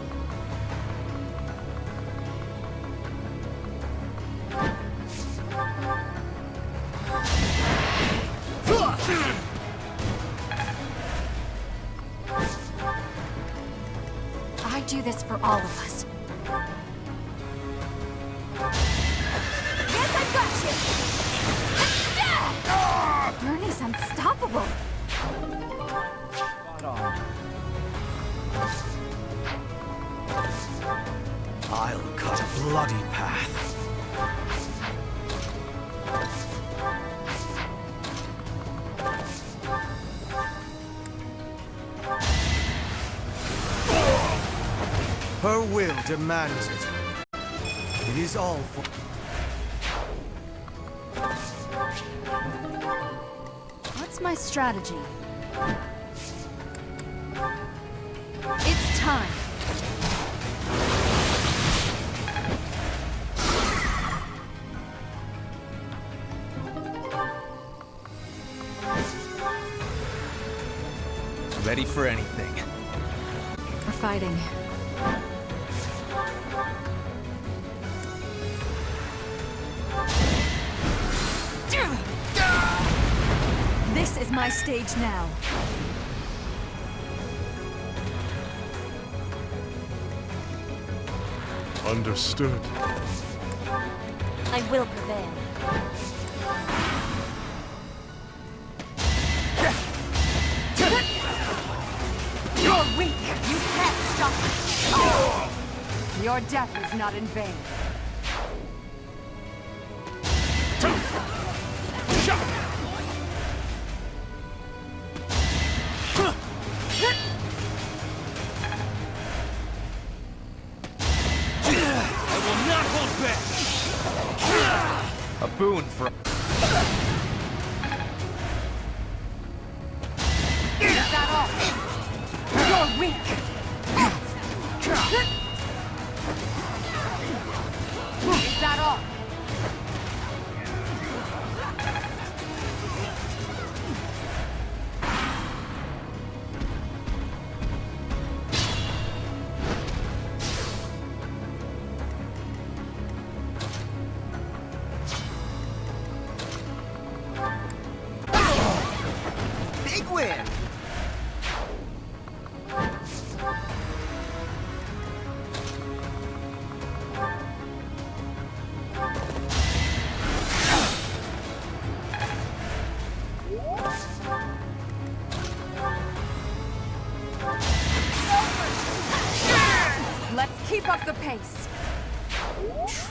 I do this for all of us. Yes, I've got you! Bernie's unstoppable. Spot on. I'll cut a bloody path. Her will demands it. It is all for... What's my strategy? It's time. Ready for anything. We're fighting. This is my stage now. Understood. I will prevail. You're weak! You can't stop it! Your death is not in vain. A boon for... Is that all? You're weak! Is that all? Big win! Let's keep up the pace.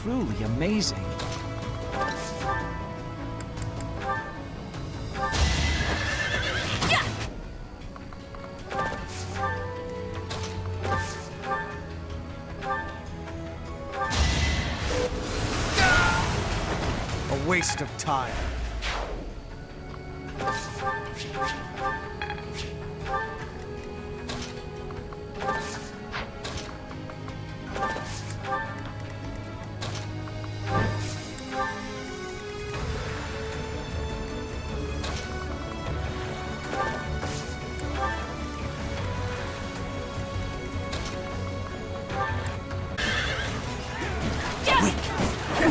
Truly amazing. A waste of time.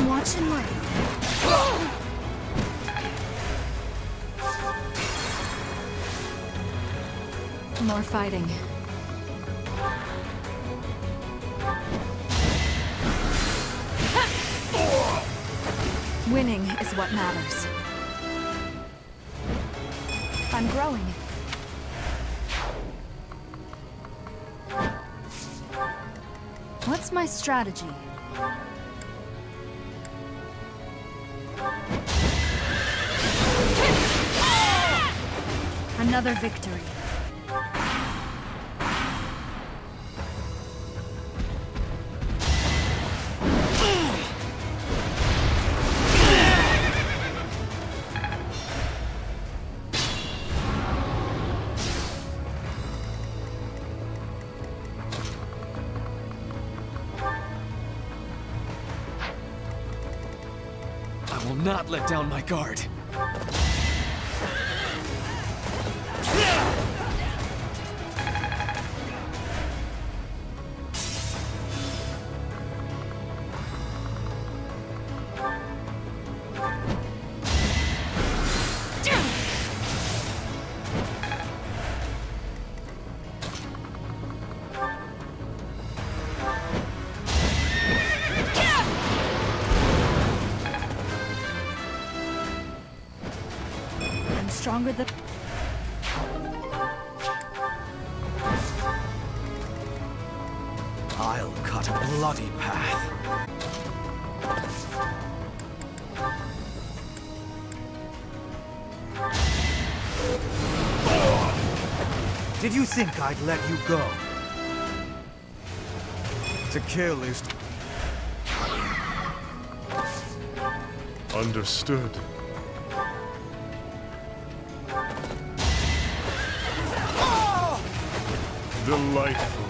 Watch and learn. More fighting. Winning is what matters. I'm growing. What's my strategy? Another victory. I will not let down my guard. I'm stronger than... I'll cut a bloody path. Did you think I'd let you go? To kill is... Understood. Delightful.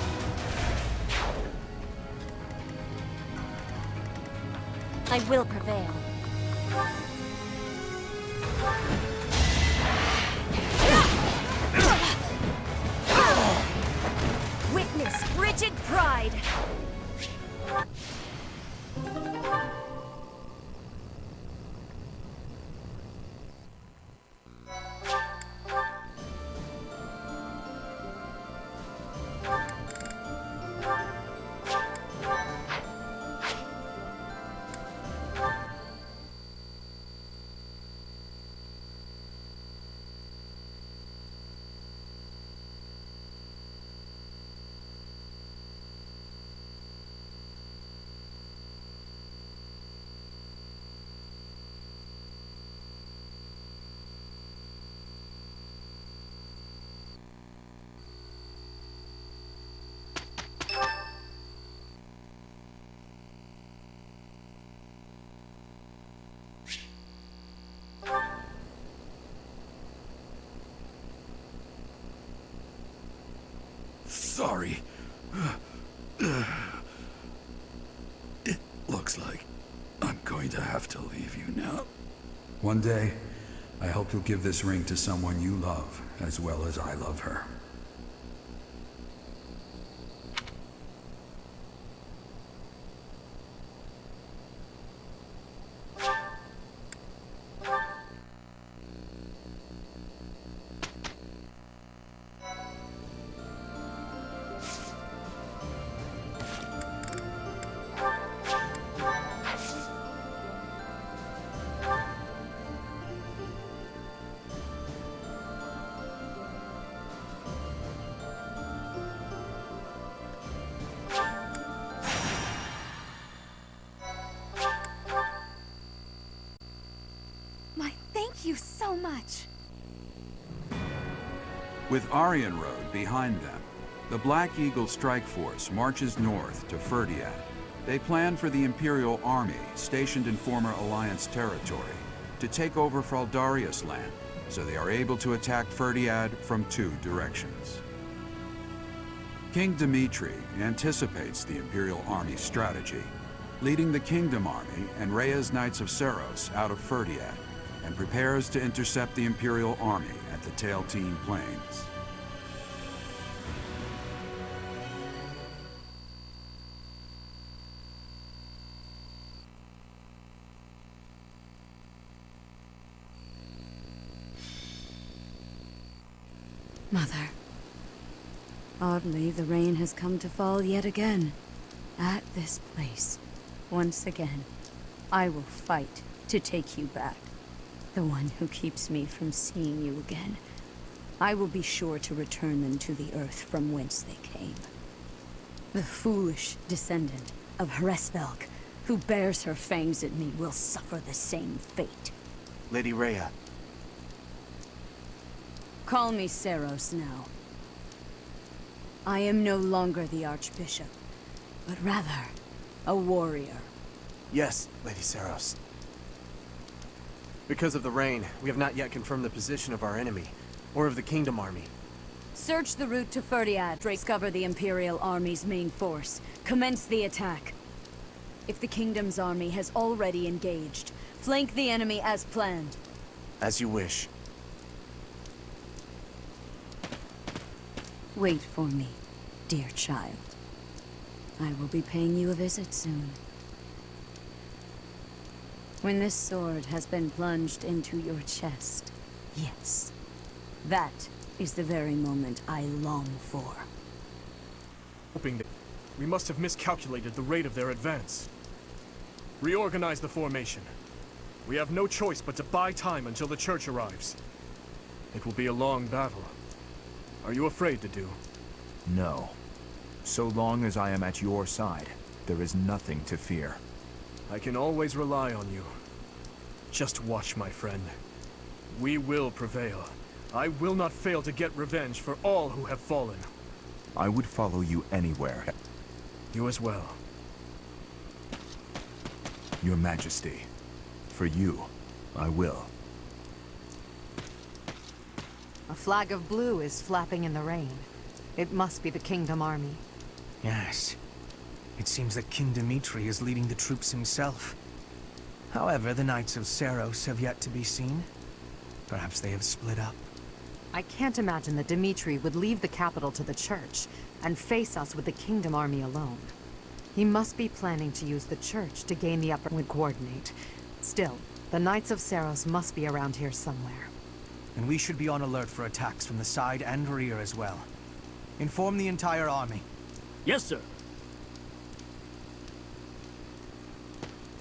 I will prevail. Witness frigid pride! sorry. It looks like I'm going to have to leave you now. One day, I hope you'll give this ring to someone you love, as well as I love her. Thank you so much. With Aryan Road behind them, the Black Eagle Strike Force marches north to Ferdiad. They plan for the Imperial Army, stationed in former Alliance territory, to take over Fraldarius land, so they are able to attack Ferdiad from 2 directions. King Dimitri anticipates the Imperial Army's strategy, leading the Kingdom Army and Rhea's Knights of Seiros out of Ferdiad, and prepares to intercept the Imperial Army at the Tailtean Plains. Mother. Oddly, the rain has come to fall yet again. At this place. Once again, I will fight to take you back. The one who keeps me from seeing you again. I will be sure to return them to the earth from whence they came. The foolish descendant of Hresvelg, who bears her fangs at me, will suffer the same fate. Lady Rhea. Call me Seiros now. I am no longer the Archbishop, but rather a warrior. Yes, Lady Seiros. Because of the rain, we have not yet confirmed the position of our enemy, or of the Kingdom Army. Search the route to Ferdiad. Discover the Imperial Army's main force. Commence the attack. If the Kingdom's army has already engaged, flank the enemy as planned. As you wish. Wait for me, dear child. I will be paying you a visit soon. When this sword has been plunged into your chest, yes, that is the very moment I long for. Hoping that we must have miscalculated the rate of their advance. Reorganize the formation. We have no choice but to buy time until the church arrives. It will be a long battle. Are you afraid to do? No. So long as I am at your side, there is nothing to fear. I can always rely on you. Just watch, my friend. We will prevail. I will not fail to get revenge for all who have fallen. I would follow you anywhere. You as well. Your Majesty. For you, I will. A flag of blue is flapping in the rain. It must be the Kingdom Army. Yes. It seems that King Dimitri is leading the troops himself. However, the Knights of Seiros have yet to be seen. Perhaps they have split up. I can't imagine that Dimitri would leave the capital to the church and face us with the Kingdom Army alone. He must be planning to use the church to gain the upper and coordinate. Still, the Knights of Seiros must be around here somewhere. And we should be on alert for attacks from the side and rear as well. Inform the entire army. Yes, sir.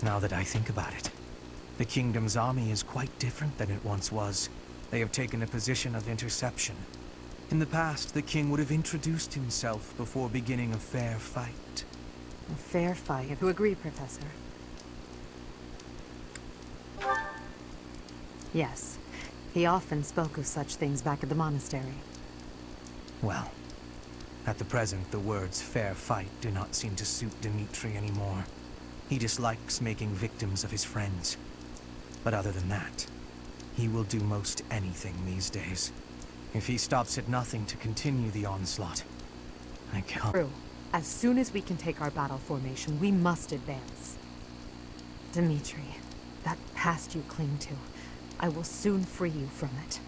Now that I think about it, the Kingdom's army is quite different than it once was. They have taken a position of interception. In the past, the king would have introduced himself before beginning a fair fight. A fair fight. You agree, Professor? Yes. He often spoke of such things back at the monastery. Well, at the present, the words fair fight do not seem to suit Dimitri anymore. He dislikes making victims of his friends. But other than that, he will do most anything these days. If he stops at nothing to continue the onslaught, I can't. True. As soon as we can take our battle formation, we must advance. Dimitri, that past you cling to, I will soon free you from it.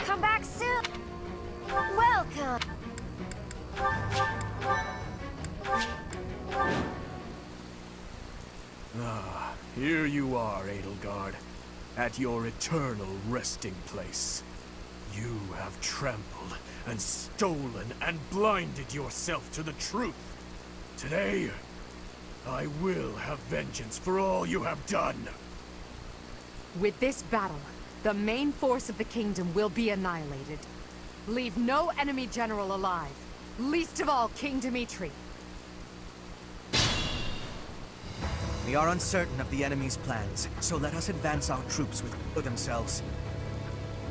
Come back soon. Welcome. Ah, here you are, Edelgard, at your eternal resting place. You have trampled and stolen and blinded yourself to the truth. Today, I will have vengeance for all you have done. With this battle, the main force of the kingdom will be annihilated. Leave no enemy general alive, least of all King Dimitri. We are uncertain of the enemy's plans, so let us advance our troops with themselves.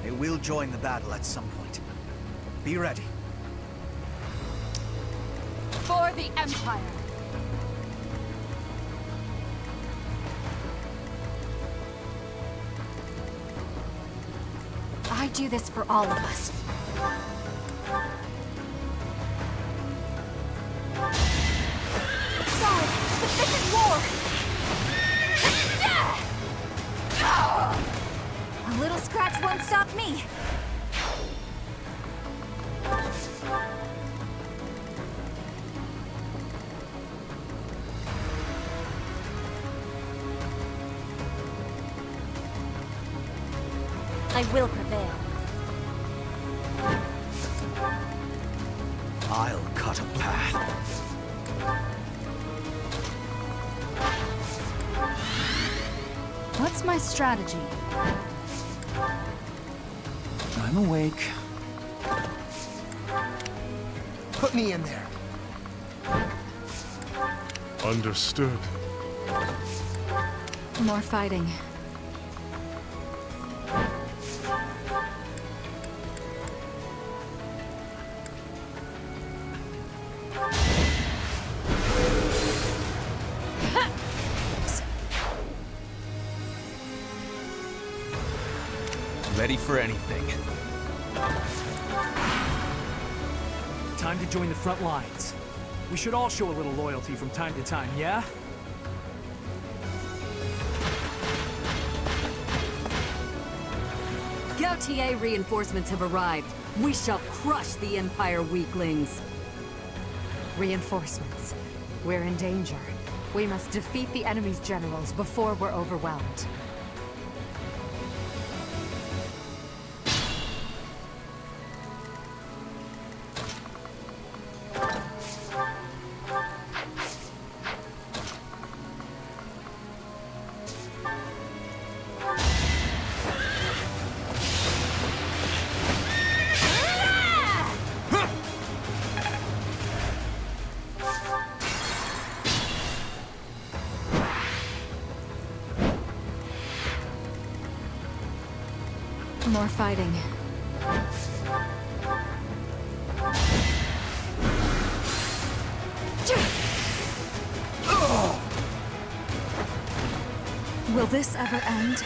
They will join the battle at some point. Be ready. For the Empire! I do this for all of us. Sorry, but this is war. A little scratch won't stop me. I will prevail. I'll cut a path. What's my strategy? I'm awake. Put me in there. Understood. More fighting. Ready for anything. Time to join the front lines. We should all show a little loyalty from time to time, yeah? Gautier reinforcements have arrived. We shall crush the Empire weaklings. Reinforcements. We're in danger. We must defeat the enemy's generals before we're overwhelmed. More fighting. Will this ever end?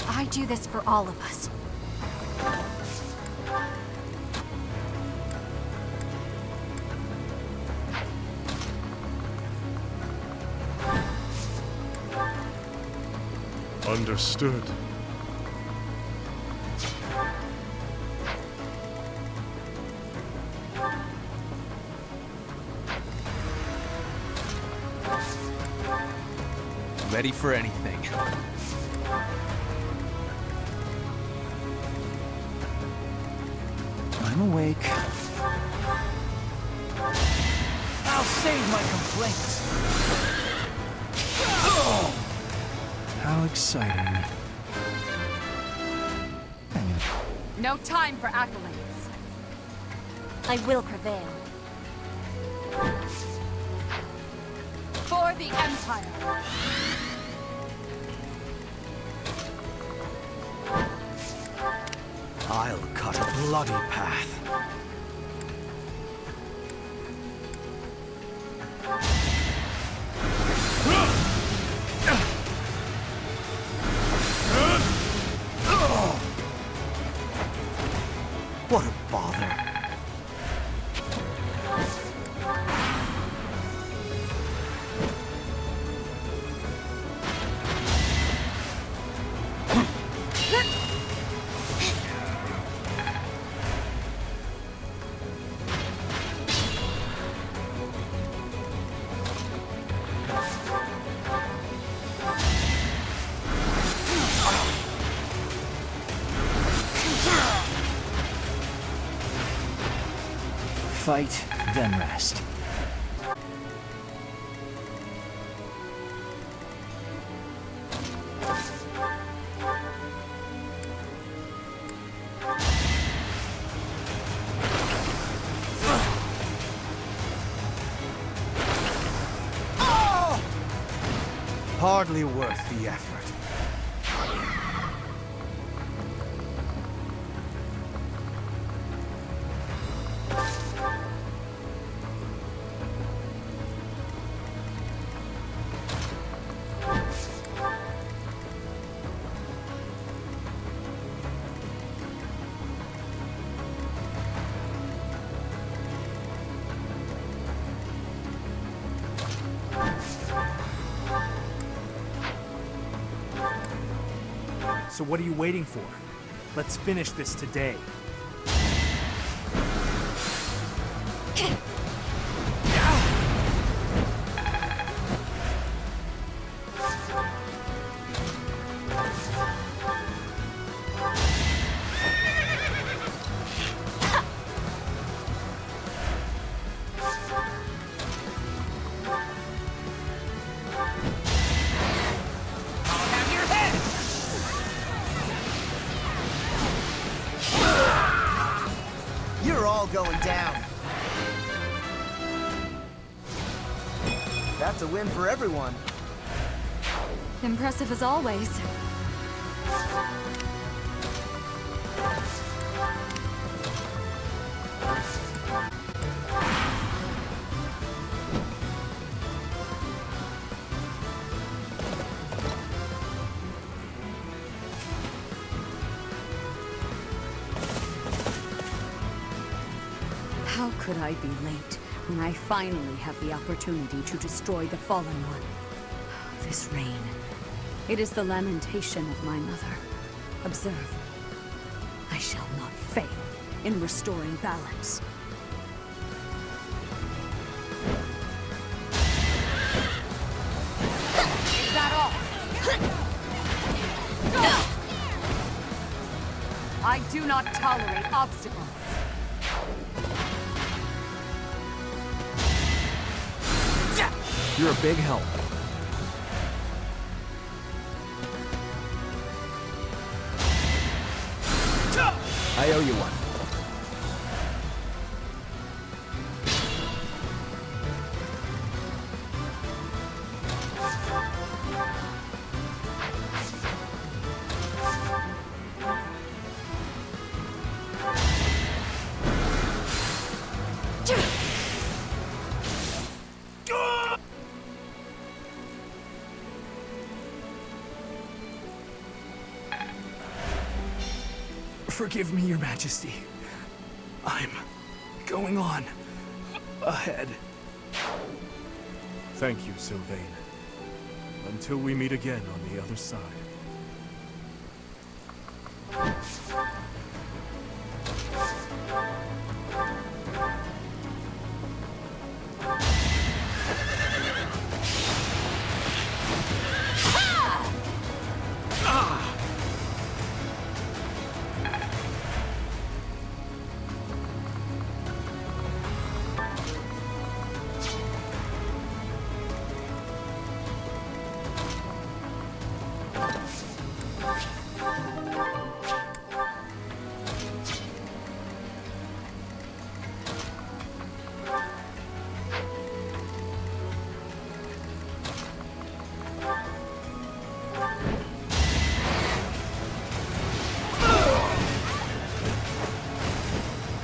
I do this for all of us. Understood. Ready for anything. I'm awake. I'll save my complaints. How exciting. No time for accolades. I will prevail. For the Empire. I'll cut a bloody path. What a bother. Fight, then rest. Hardly worth the effort. So what are you waiting for? Let's finish this today. all going down. That's a win for everyone. Impressive as always. How could I be late when I finally have the opportunity to destroy the Fallen One? This rain. It is the lamentation of my mother. Observe. I shall not fail in restoring balance. Is that all? I do not tolerate obstacles. You're a big help. I owe you one. Forgive me, Your Majesty. I'm going on ahead. Thank you, Sylvain. Until we meet again on the other side.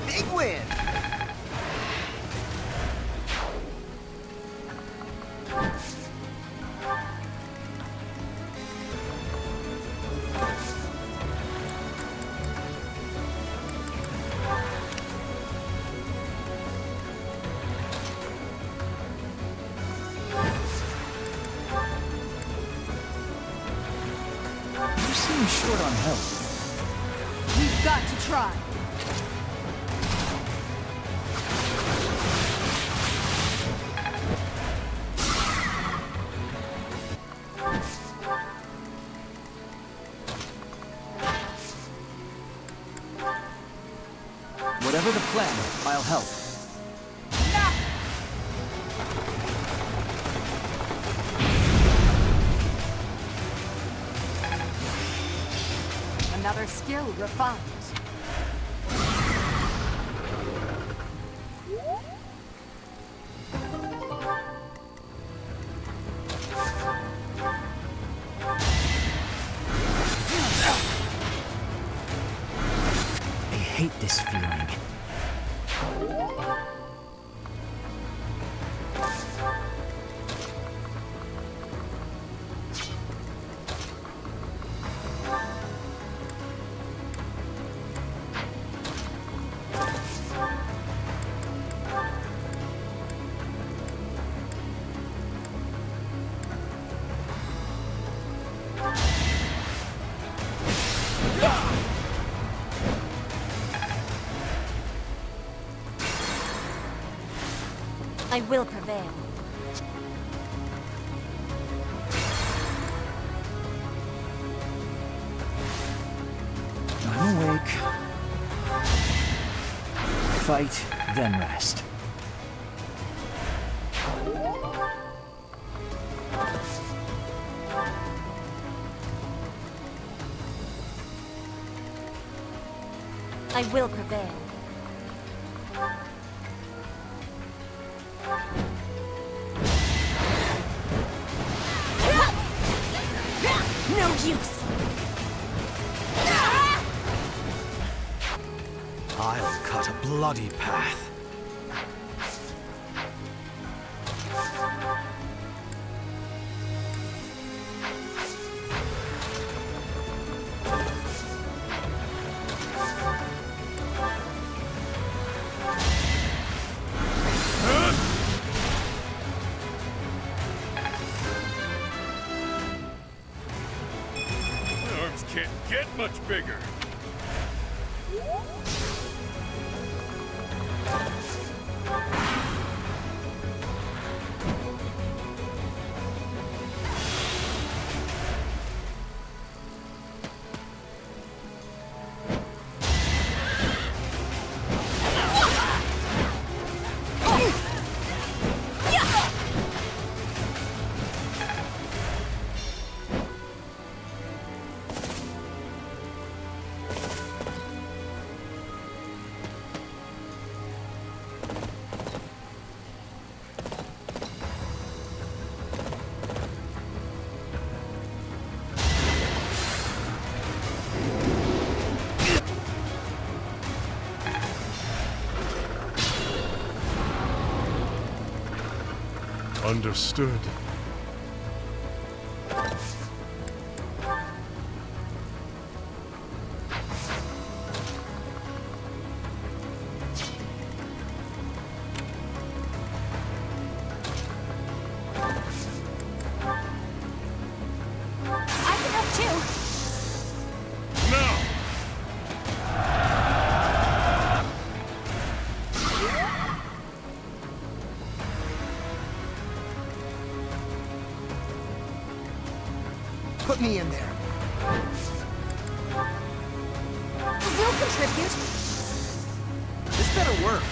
Big win! You seem short on help. We've got to try. Whatever the plan, I'll help. Another skill refined. I hate this feeling. I will prevail. I'm awake. Fight, then rest. I will prevail. bloody path. My arms can't get much bigger. Understood. I can help too. No! Put me in there. We'll contribute. This better work.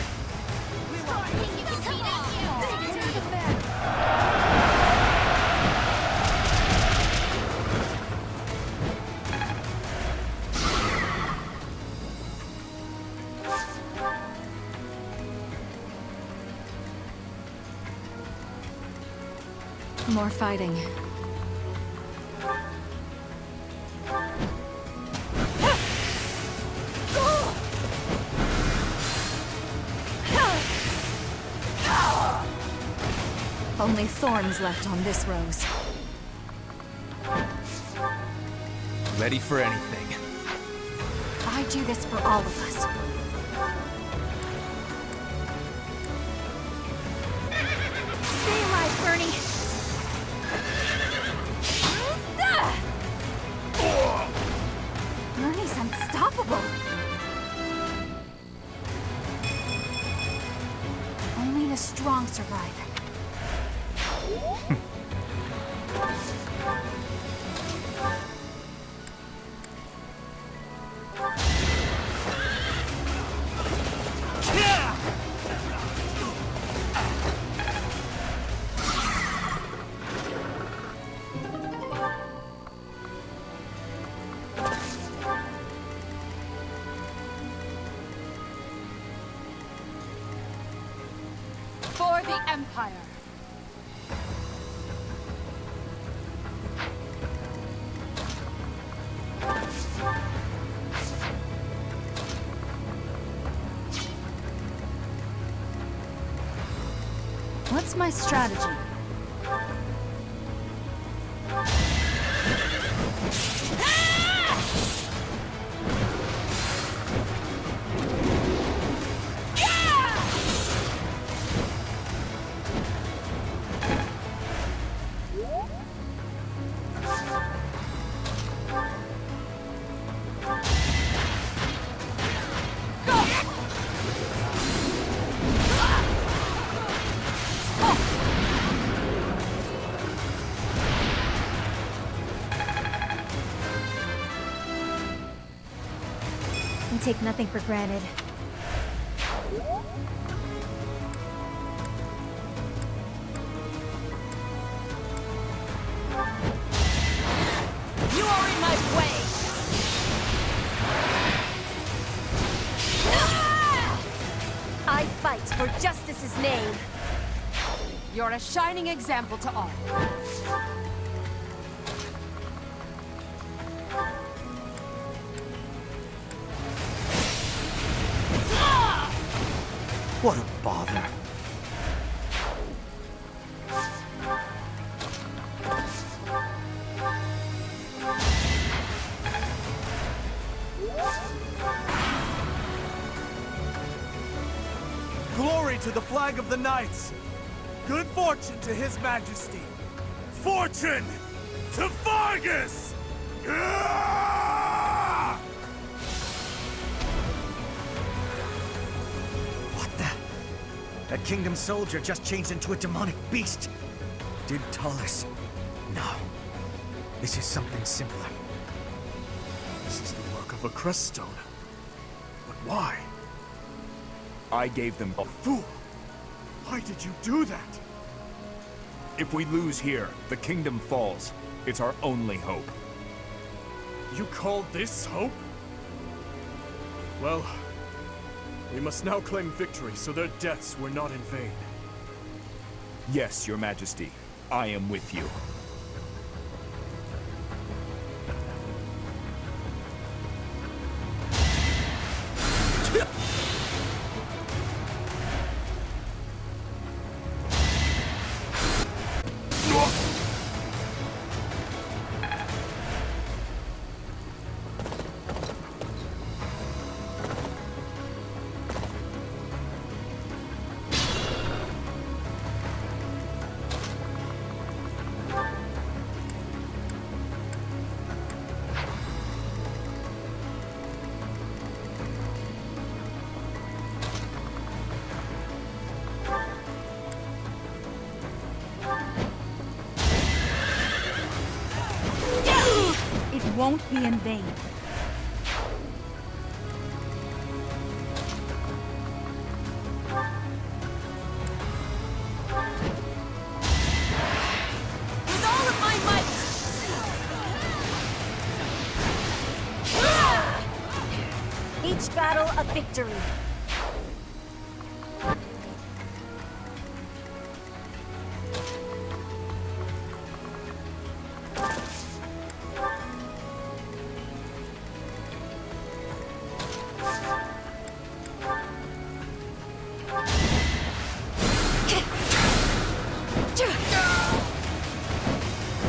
More fighting. Only thorns left on this rose. Ready for anything. I do this for all of us. Stay alive, Bernie! Bernie's unstoppable! Only the strong survive. For the Empire! What's my strategy? We take nothing for granted. You are in my way! I fight for justice's name. You're a shining example to all. What a bother. Glory to the flag of the knights! Good fortune to his majesty! Fortune to Vargas! Ah! What the? That kingdom soldier just changed into a demonic beast. Did Tullus? No. This is something simpler. This is the work of a crest stone. But why? I gave them both. Fool! Why did you do that? If we lose here, the kingdom falls. It's our only hope. You call this hope? Well, we must now claim victory so their deaths were not in vain. Yes, your majesty. I am with you. It won't be in vain. With all of my might! Each battle a victory.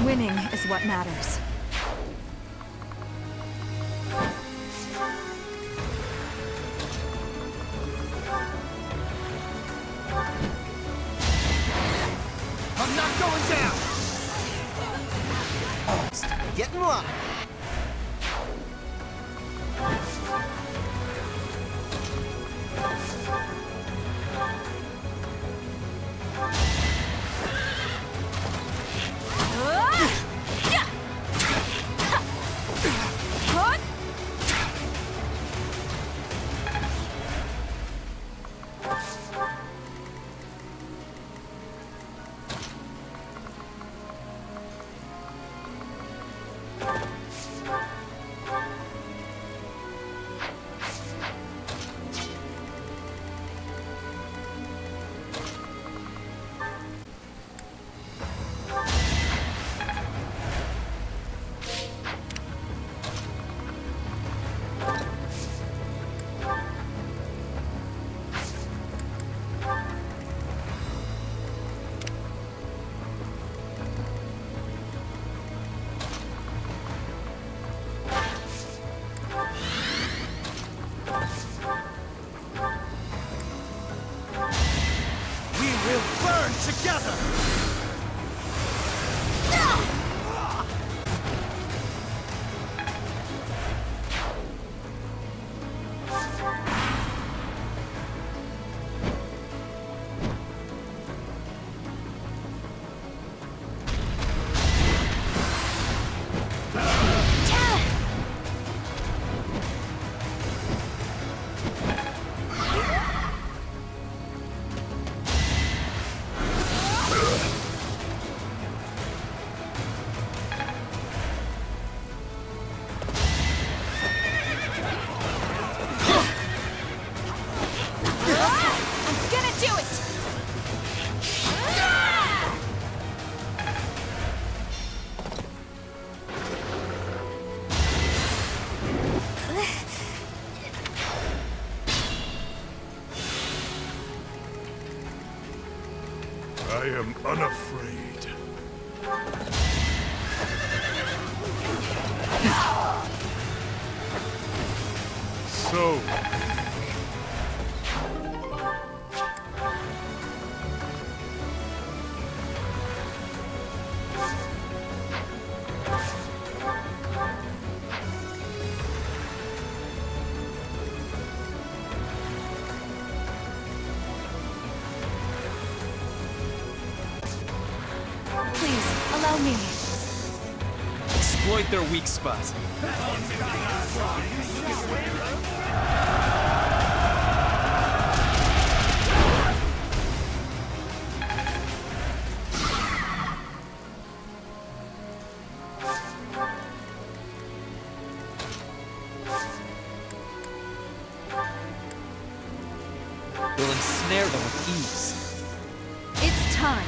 Winning is what matters. I'm not going down! Get in line! Together! I am unafraid. So... Please, allow me. Exploit their weak spot. We'll ensnare them with ease. It's time.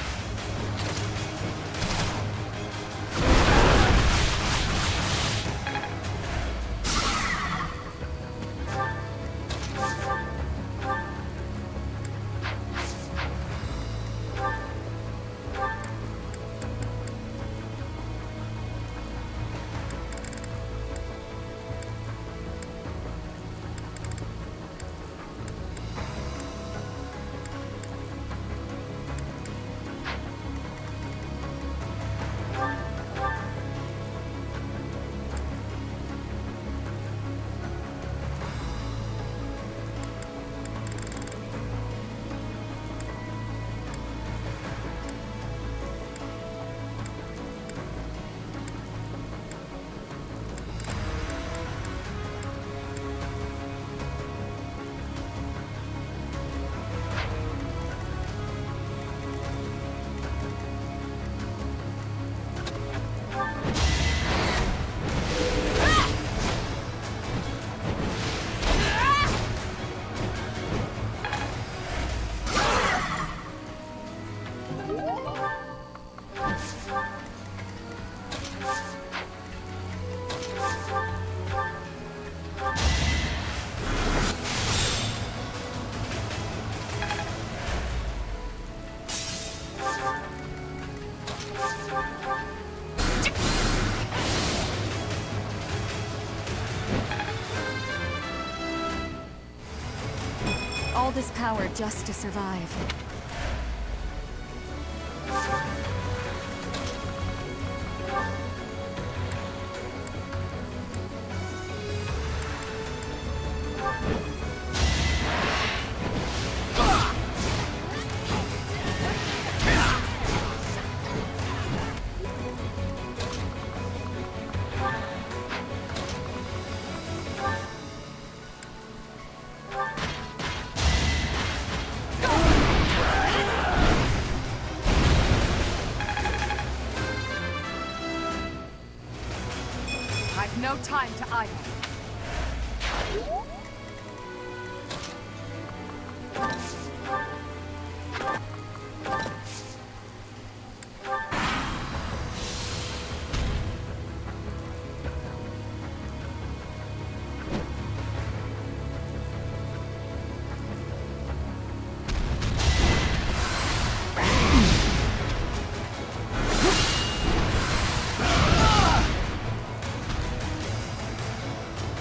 All this power just to survive. I've no time to idle.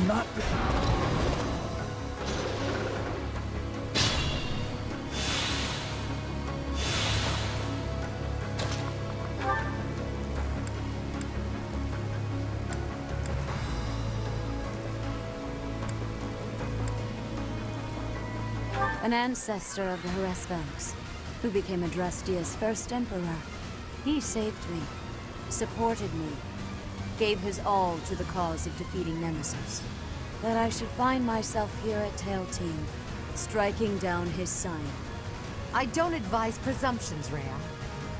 Not... An ancestor of the Harassvanks, who became Adrastia's first emperor. He saved me, supported me, gave his all to the cause of defeating Nemesis. That I should find myself here at Tailteam, striking down his son. I don't advise presumptions, Rhea.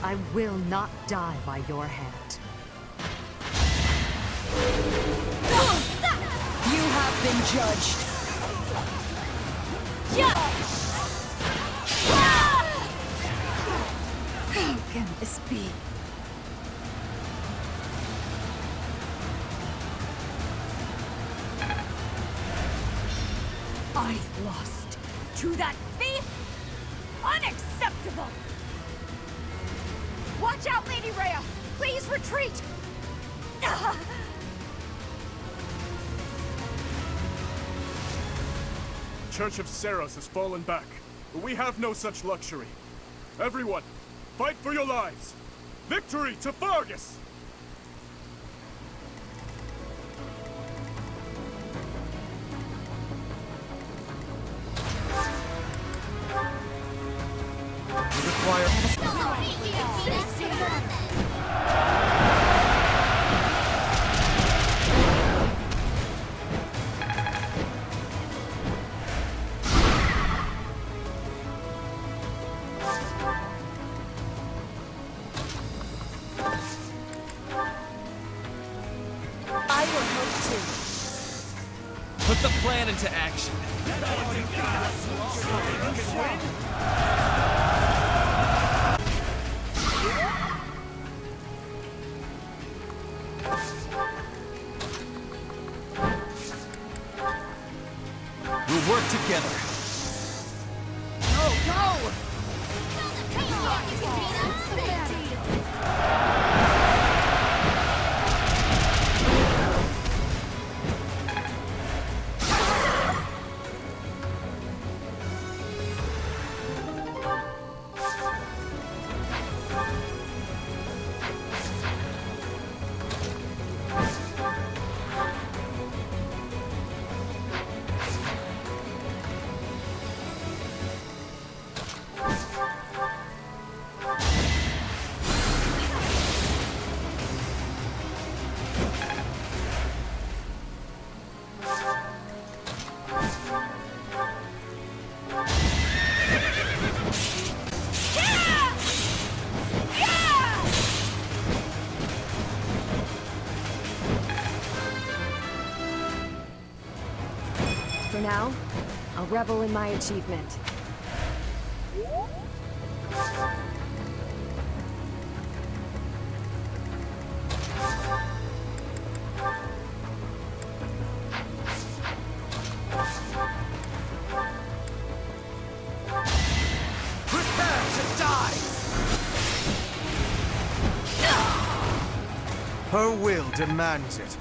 I will not die by your hand. You have been judged. How can this be? I lost to that thief? Unacceptable! Watch out, Lady Rhea! Please retreat! The Church of Saros has fallen back, but we have no such luxury. Everyone, fight for your lives! Victory to Fargus! I will help too. Put the plan into action. We'll work together. Go, go! For now, I'll revel in my achievement. Prepare to die! Her will demands it.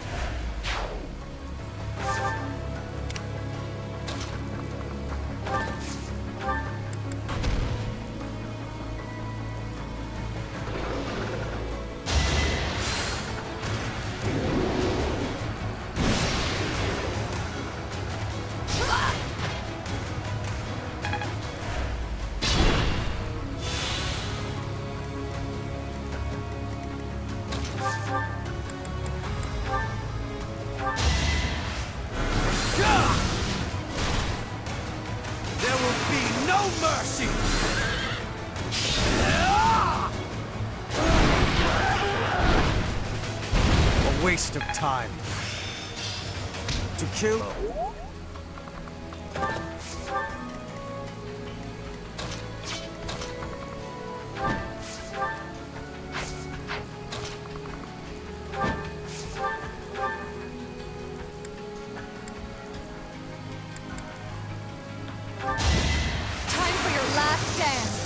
There will be no mercy! A waste of time. To kill... Time for your last dance!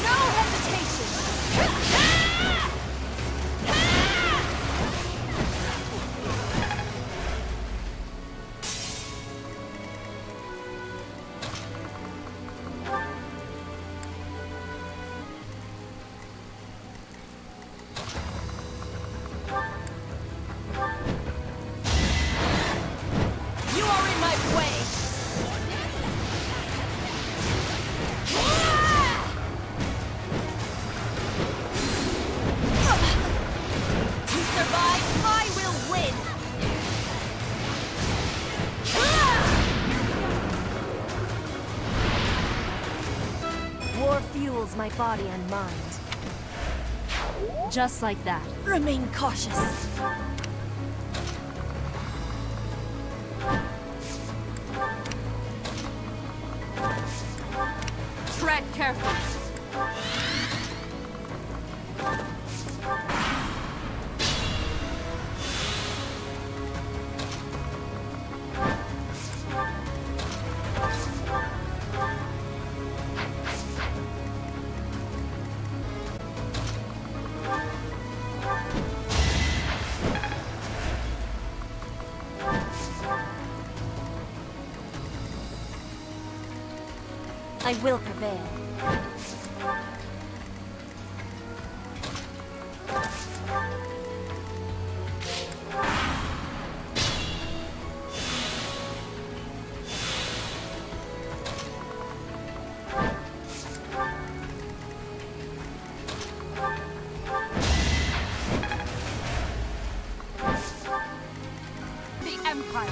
No hesitation! You are in my way! To survive, I will win! fuels my body and mind. Just like that. Remain cautious. Tread carefully. I will prevail. The Empire.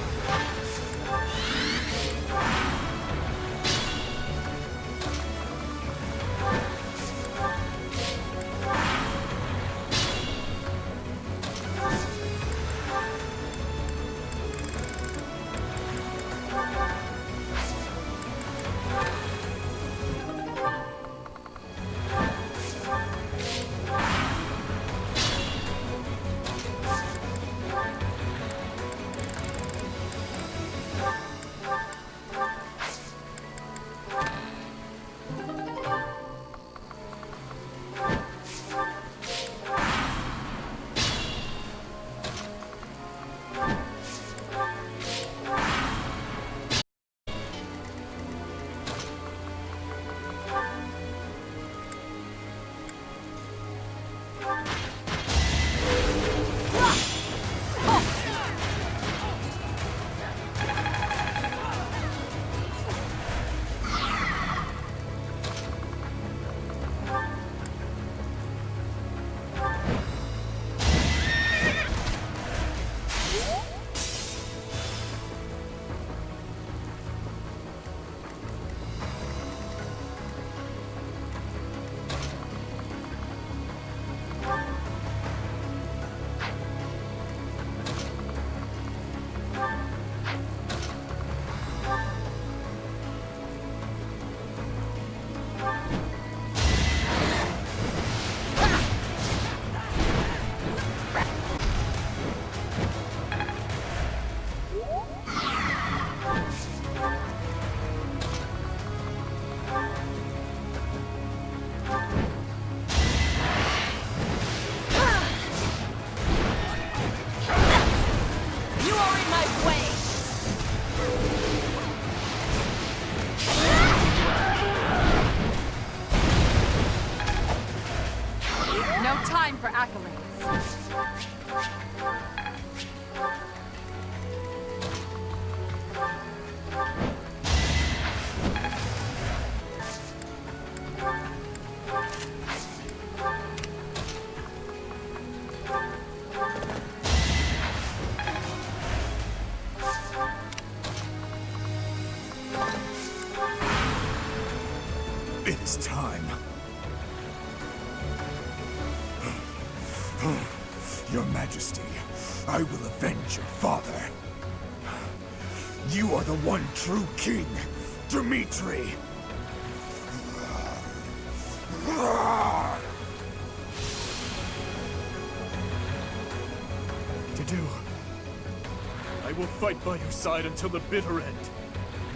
No time for accolades. It is time. Your Majesty, I will avenge your father. You are the one true king, Dimitri. Dedu, I will fight by your side until the bitter end.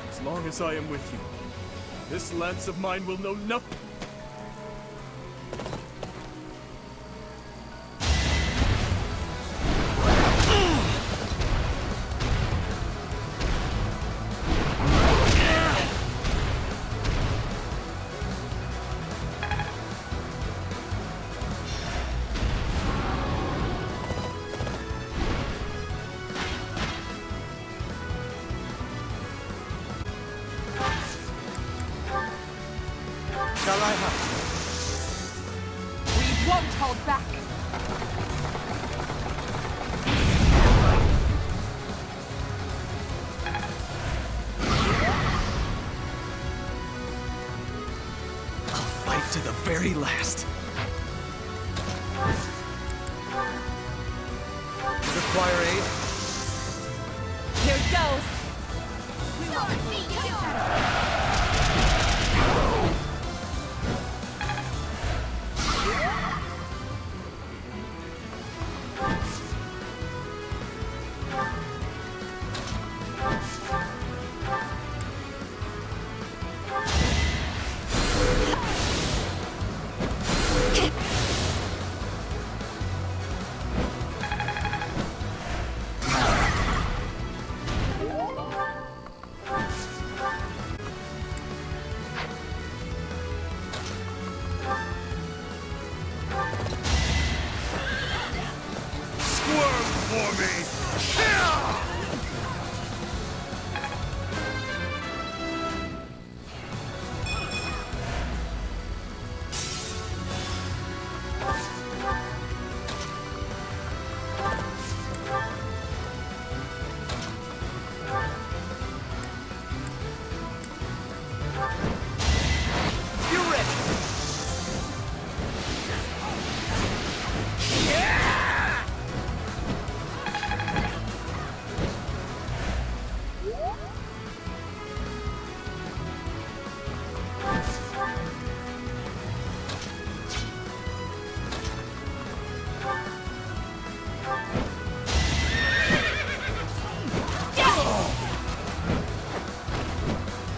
As long as I am with you, this lance of mine will know nothing. Shall I have? We won't hold back. I'll fight to the very last. Require aid? Here goes! We will defeat you!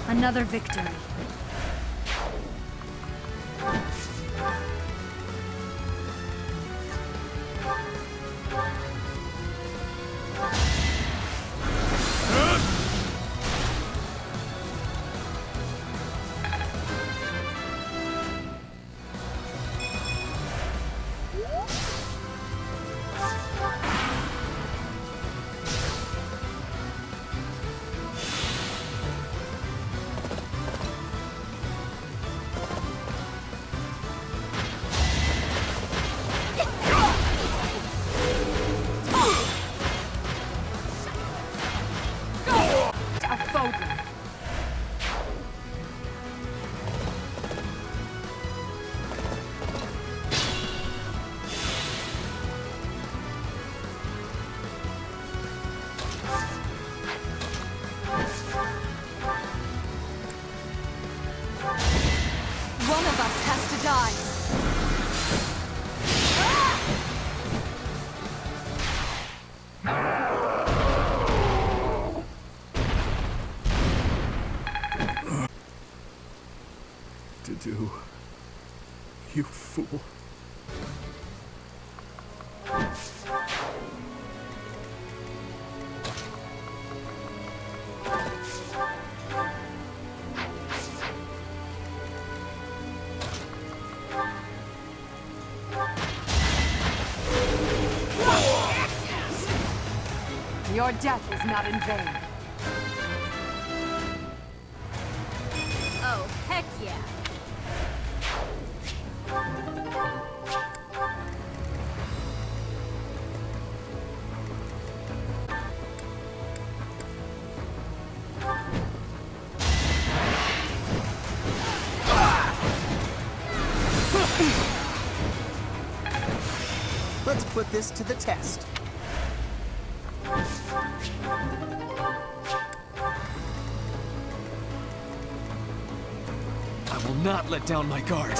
Another victory. One of us has to die. To do, you fool. Your death is not in vain. Oh, heck yeah. Let's put this to the test. I will not let down my guard.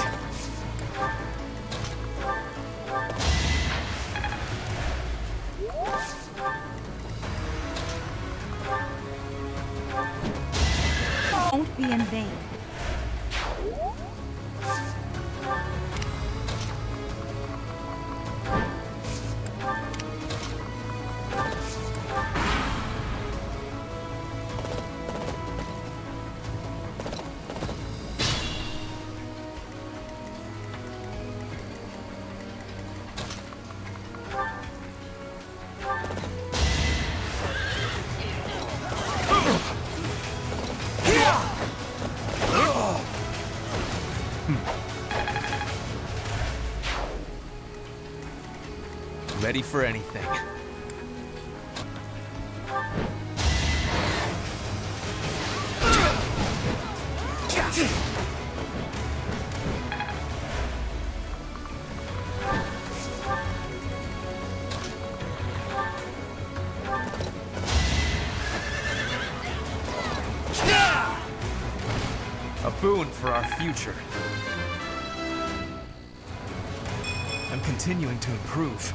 Won't be in vain. Ready for anything. boon for our future. I'm continuing to improve.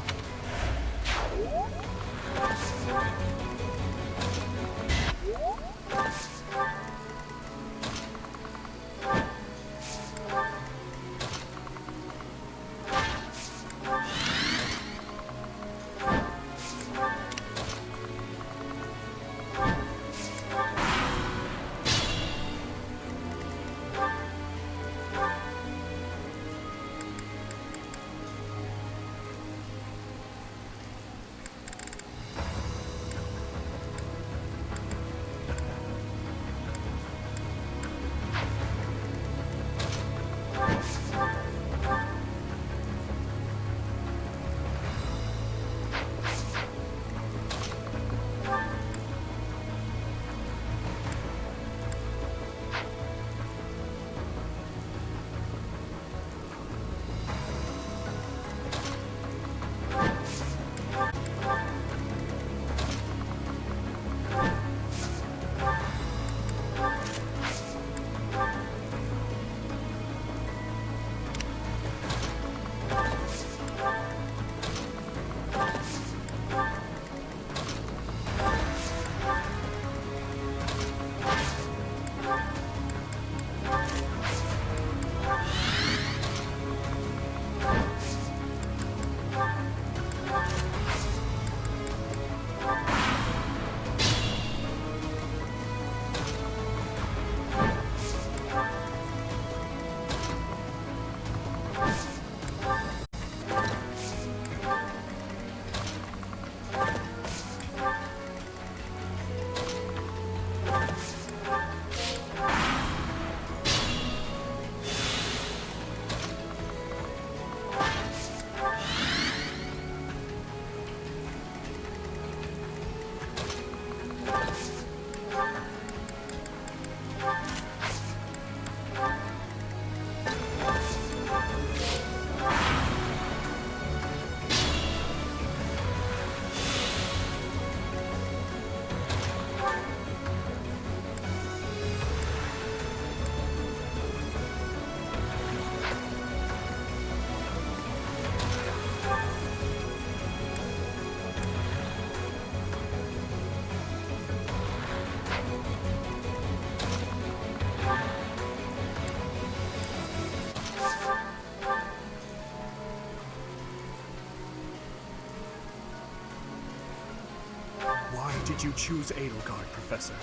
Why did you choose Edelgard, Professor?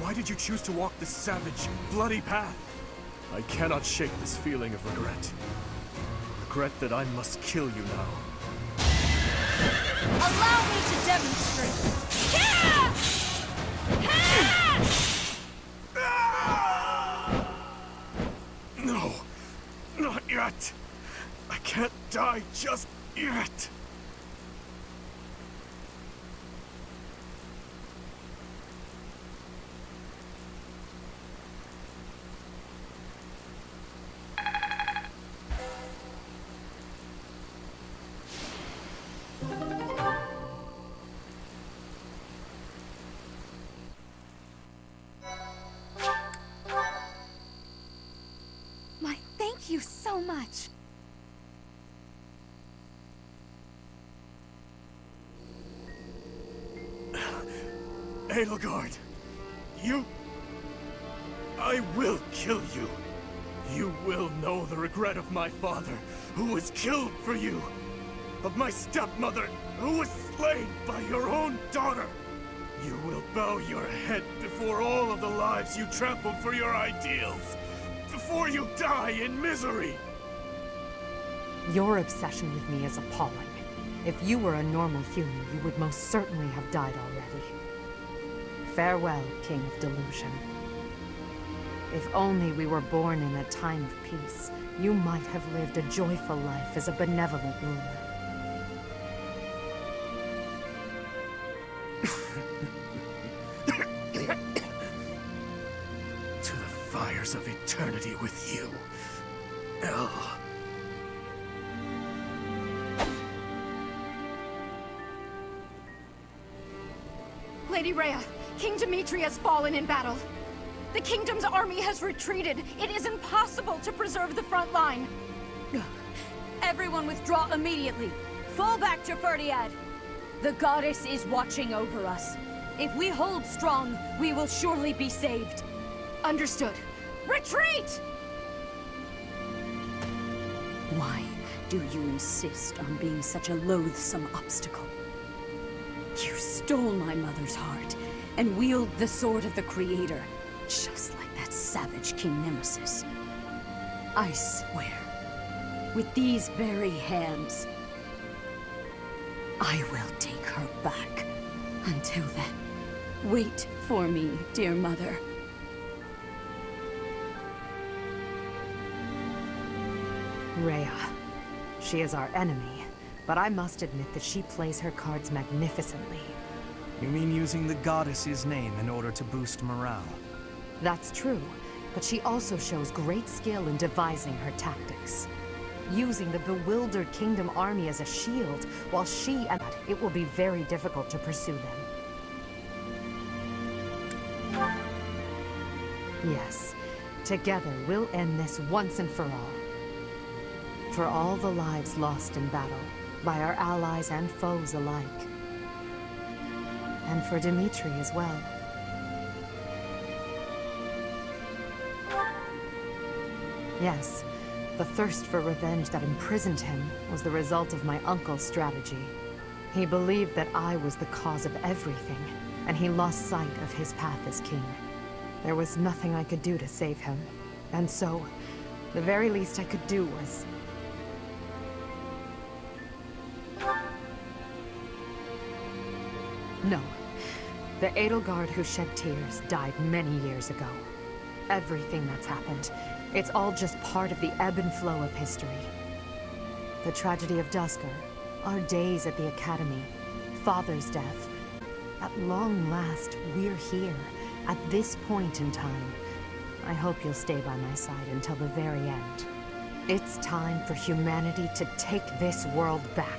Why did you choose to walk this savage, bloody path? I cannot shake this feeling of regret. Regret that I must kill you now. Allow me to demonstrate. No, not yet. I can't die just yet. Thank you so much. Edelgard, I will kill you. You will know the regret of my father, who was killed for you. Of my stepmother, who was slain by your own daughter. You will bow your head before all of the lives you trampled for your ideals. Before you die in misery! Your obsession with me is appalling. If you were a normal human, you would most certainly have died already. Farewell, King of Delusion. If only we were born in a time of peace, you might have lived a joyful life as a benevolent ruler. To the fires of eternity with you, El. Lady Rhea, King Dimitri has fallen in battle. The kingdom's army has retreated. It is impossible to preserve the front line. Everyone withdraw immediately. Fall back to Ferdiad. The goddess is watching over us. If we hold strong, we will surely be saved. Understood. Retreat! Why do you insist on being such a loathsome obstacle? You stole my mother's heart and wield the sword of the Creator, just like that savage King Nemesis. I swear, with these very hands, I will take her back. Until then, wait for me, dear mother. Rhea. She is our enemy, but I must admit that she plays her cards magnificently. You mean using the goddess's name in order to boost morale? That's true, but she also shows great skill in devising her tactics. Using the bewildered Kingdom army as a shield, while she and it will be very difficult to pursue them. Yes, together we'll end this once and for all. For all the lives lost in battle, by our allies and foes alike. And for Dimitri as well. Yes, the thirst for revenge that imprisoned him was the result of my uncle's strategy. He believed that I was the cause of everything, and he lost sight of his path as king. There was nothing I could do to save him, and so, the very least I could do was... No. The Edelgard who shed tears died many years ago. Everything that's happened, it's all just part of the ebb and flow of history. The tragedy of Duscur, our days at the Academy, Father's death. At long last, we're here, at this point in time. I hope you'll stay by my side until the very end. It's time for humanity to take this world back.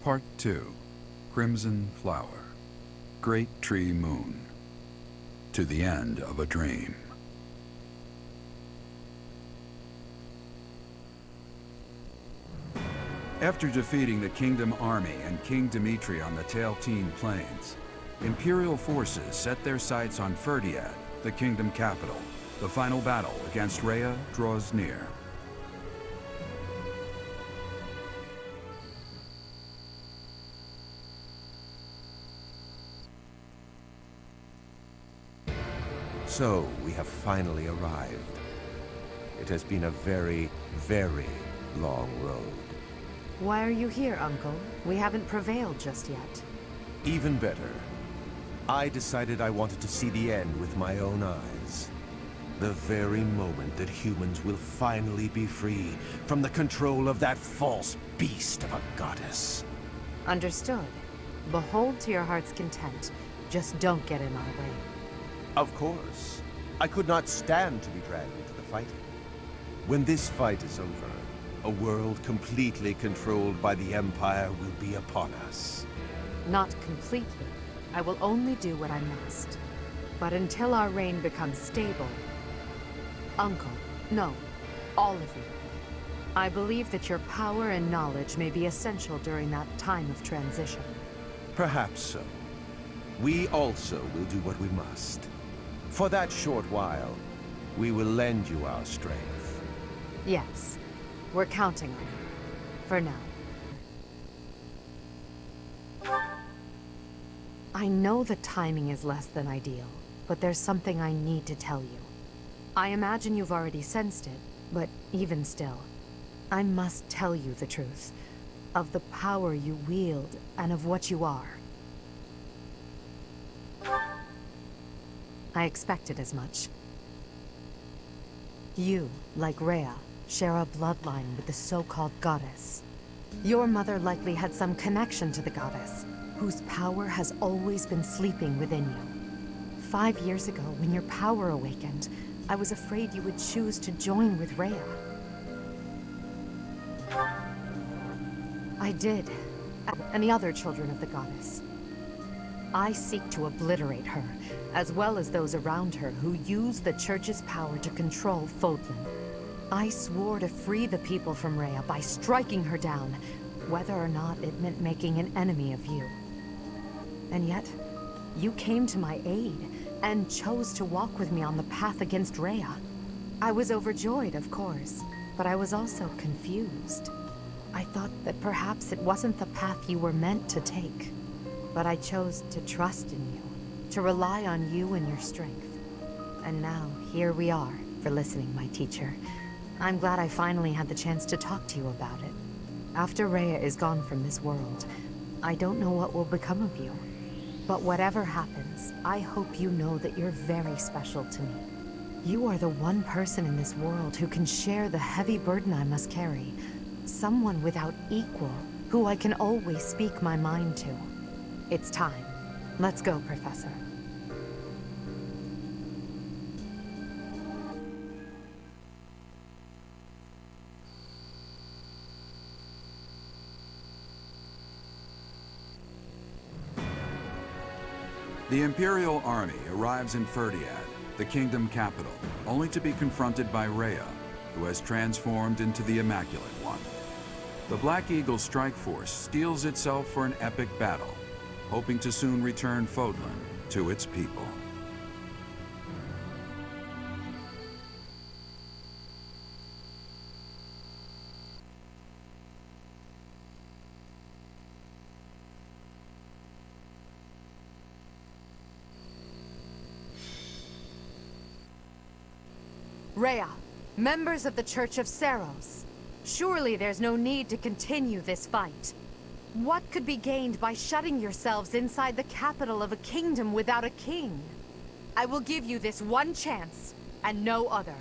Part 2. Crimson Flower. Great Tree Moon. To the End of a Dream. After defeating the Kingdom army and King Dimitri on the Tailtean Plains, Imperial forces set their sights on Ferdiad, the Kingdom capital. The final battle against Rhea draws near. So, we have finally arrived. It has been a very, very long road. Why are you here, Uncle? We haven't prevailed just yet. Even better. I decided I wanted to see the end with my own eyes. The very moment that humans will finally be free from the control of that false beast of a goddess. Understood. Behold to your heart's content. Just don't get in our way. Of course. I could not stand to be dragged into the fighting. When this fight is over, a world completely controlled by the Empire will be upon us. Not completely. I will only do what I must. But until our reign becomes stable... Uncle, no, all of you. I believe that your power and knowledge may be essential during that time of transition. Perhaps so. We also will do what we must. For that short while, we will lend you our strength. Yes, we're counting on you. For now. I know the timing is less than ideal, but there's something I need to tell you. I imagine you've already sensed it, but even still, I must tell you the truth. Of the power you wield, and of what you are. I expected as much. You, like Rhea, share a bloodline with the so-called goddess. Your mother likely had some connection to the goddess, whose power has always been sleeping within you. 5 years ago, when your power awakened, I was afraid you would choose to join with Rhea. I did, and the other children of the goddess. I seek to obliterate her, as well as those around her who use the Church's power to control Fodlan. I swore to free the people from Rhea by striking her down, whether or not it meant making an enemy of you. And yet, you came to my aid, and chose to walk with me on the path against Rhea. I was overjoyed, of course, but I was also confused. I thought that perhaps it wasn't the path you were meant to take. But I chose to trust in you, to rely on you and your strength. And now, here we are, for listening, my teacher. I'm glad I finally had the chance to talk to you about it. After Rhea is gone from this world, I don't know what will become of you. But whatever happens, I hope you know that you're very special to me. You are the one person in this world who can share the heavy burden I must carry. Someone without equal, who I can always speak my mind to. It's time. Let's go, Professor. The Imperial army arrives in Ferdiad, the kingdom capital, only to be confronted by Rhea, who has transformed into the Immaculate One. The Black Eagle strike force steels itself for an epic battle, hoping to soon return Fodlan to its people. Rhea, members of the Church of Seiros. Surely there's no need to continue this fight. What could be gained by shutting yourselves inside the capital of a kingdom without a king? I will give you this one chance, and no other.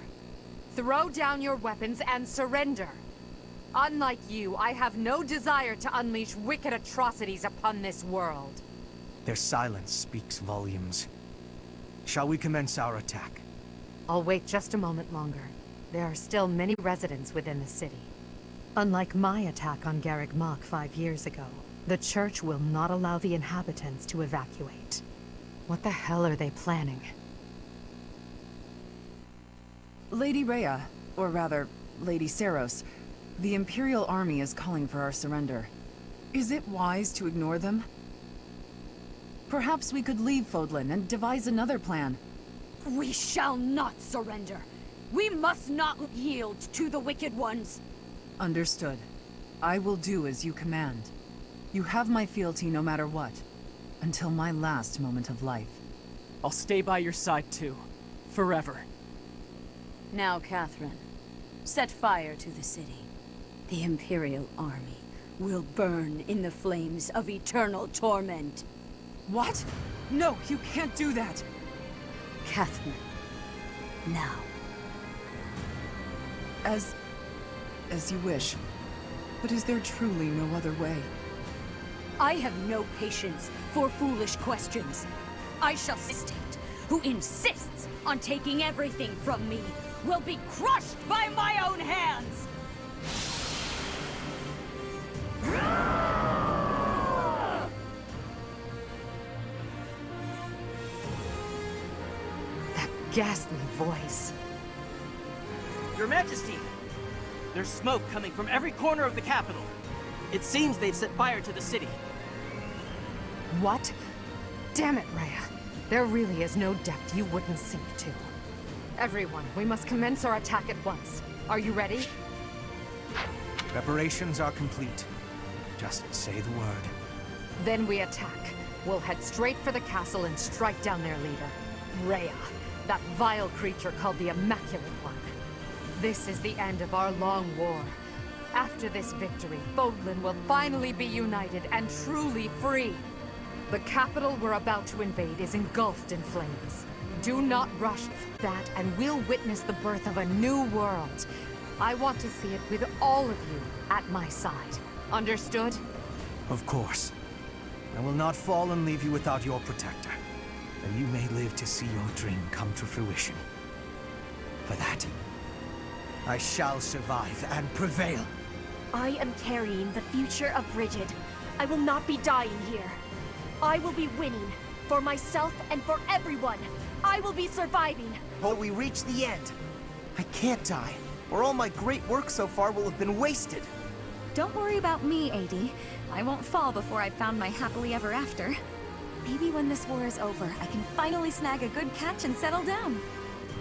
Throw down your weapons and surrender. Unlike you, I have no desire to unleash wicked atrocities upon this world. Their silence speaks volumes. Shall we commence our attack? I'll wait just a moment longer. There are still many residents within the city. Unlike my attack on Garreg Mach 5 years ago, the Church will not allow the inhabitants to evacuate. What the hell are they planning? Lady Rhea, or rather, Lady Seiros, the Imperial Army is calling for our surrender. Is it wise to ignore them? Perhaps we could leave Fodlan and devise another plan. We shall not surrender. We must not yield to the Wicked Ones. Understood. I will do as you command. You have my fealty no matter what, until my last moment of life. I'll stay by your side too, forever. Now, Catherine, set fire to the city. The Imperial Army will burn in the flames of eternal torment. What? No, you can't do that! Catherine, now. As you wish. But is there truly no other way? I have no patience for foolish questions. I shall state who insists on taking everything from me will be crushed by my own hands! Ghastly voice. Your Majesty! There's smoke coming from every corner of the capital. It seems they've set fire to the city. What? Damn it, Rhea. There really is no depth you wouldn't sink to. Everyone, we must commence our attack at once. Are you ready? Preparations are complete. Just say the word. Then we attack. We'll head straight for the castle and strike down their leader, Rhea. That vile creature called the Immaculate One. This is the end of our long war. After this victory, Fodlan will finally be united and truly free. The capital we're about to invade is engulfed in flames. Do not rush that, and we'll witness the birth of a new world. I want to see it with all of you at my side. Understood? Of course. I will not fall and leave you without your protector. And you may live to see your dream come to fruition. For that, I shall survive and prevail. I am carrying the future of Brigid. I will not be dying here. I will be winning. For myself and for everyone. I will be surviving. But we reach the end. I can't die, or all my great work so far will have been wasted. Don't worry about me, AD. I won't fall before I've found my happily ever after. Maybe when this war is over, I can finally snag a good catch and settle down.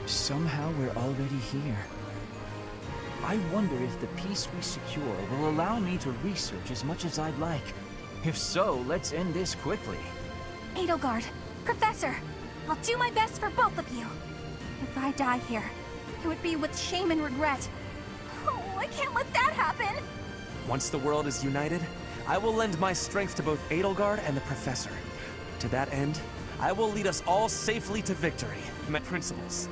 Somehow we're already here. I wonder if the peace we secure will allow me to research as much as I'd like. If so, let's end this quickly. Edelgard, Professor, I'll do my best for both of you. If I die here, it would be with shame and regret. Oh, I can't let that happen! Once the world is united, I will lend my strength to both Edelgard and the Professor. To that end, I will lead us all safely to victory. My principles.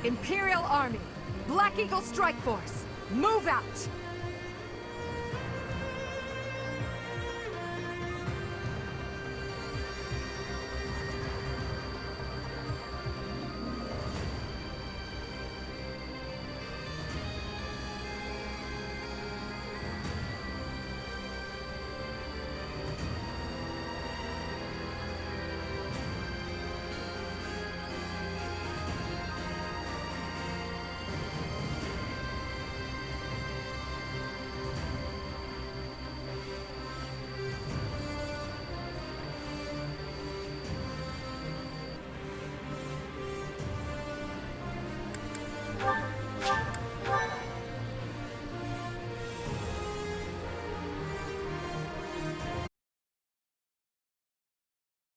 Imperial Army, Black Eagle Strike Force, move out!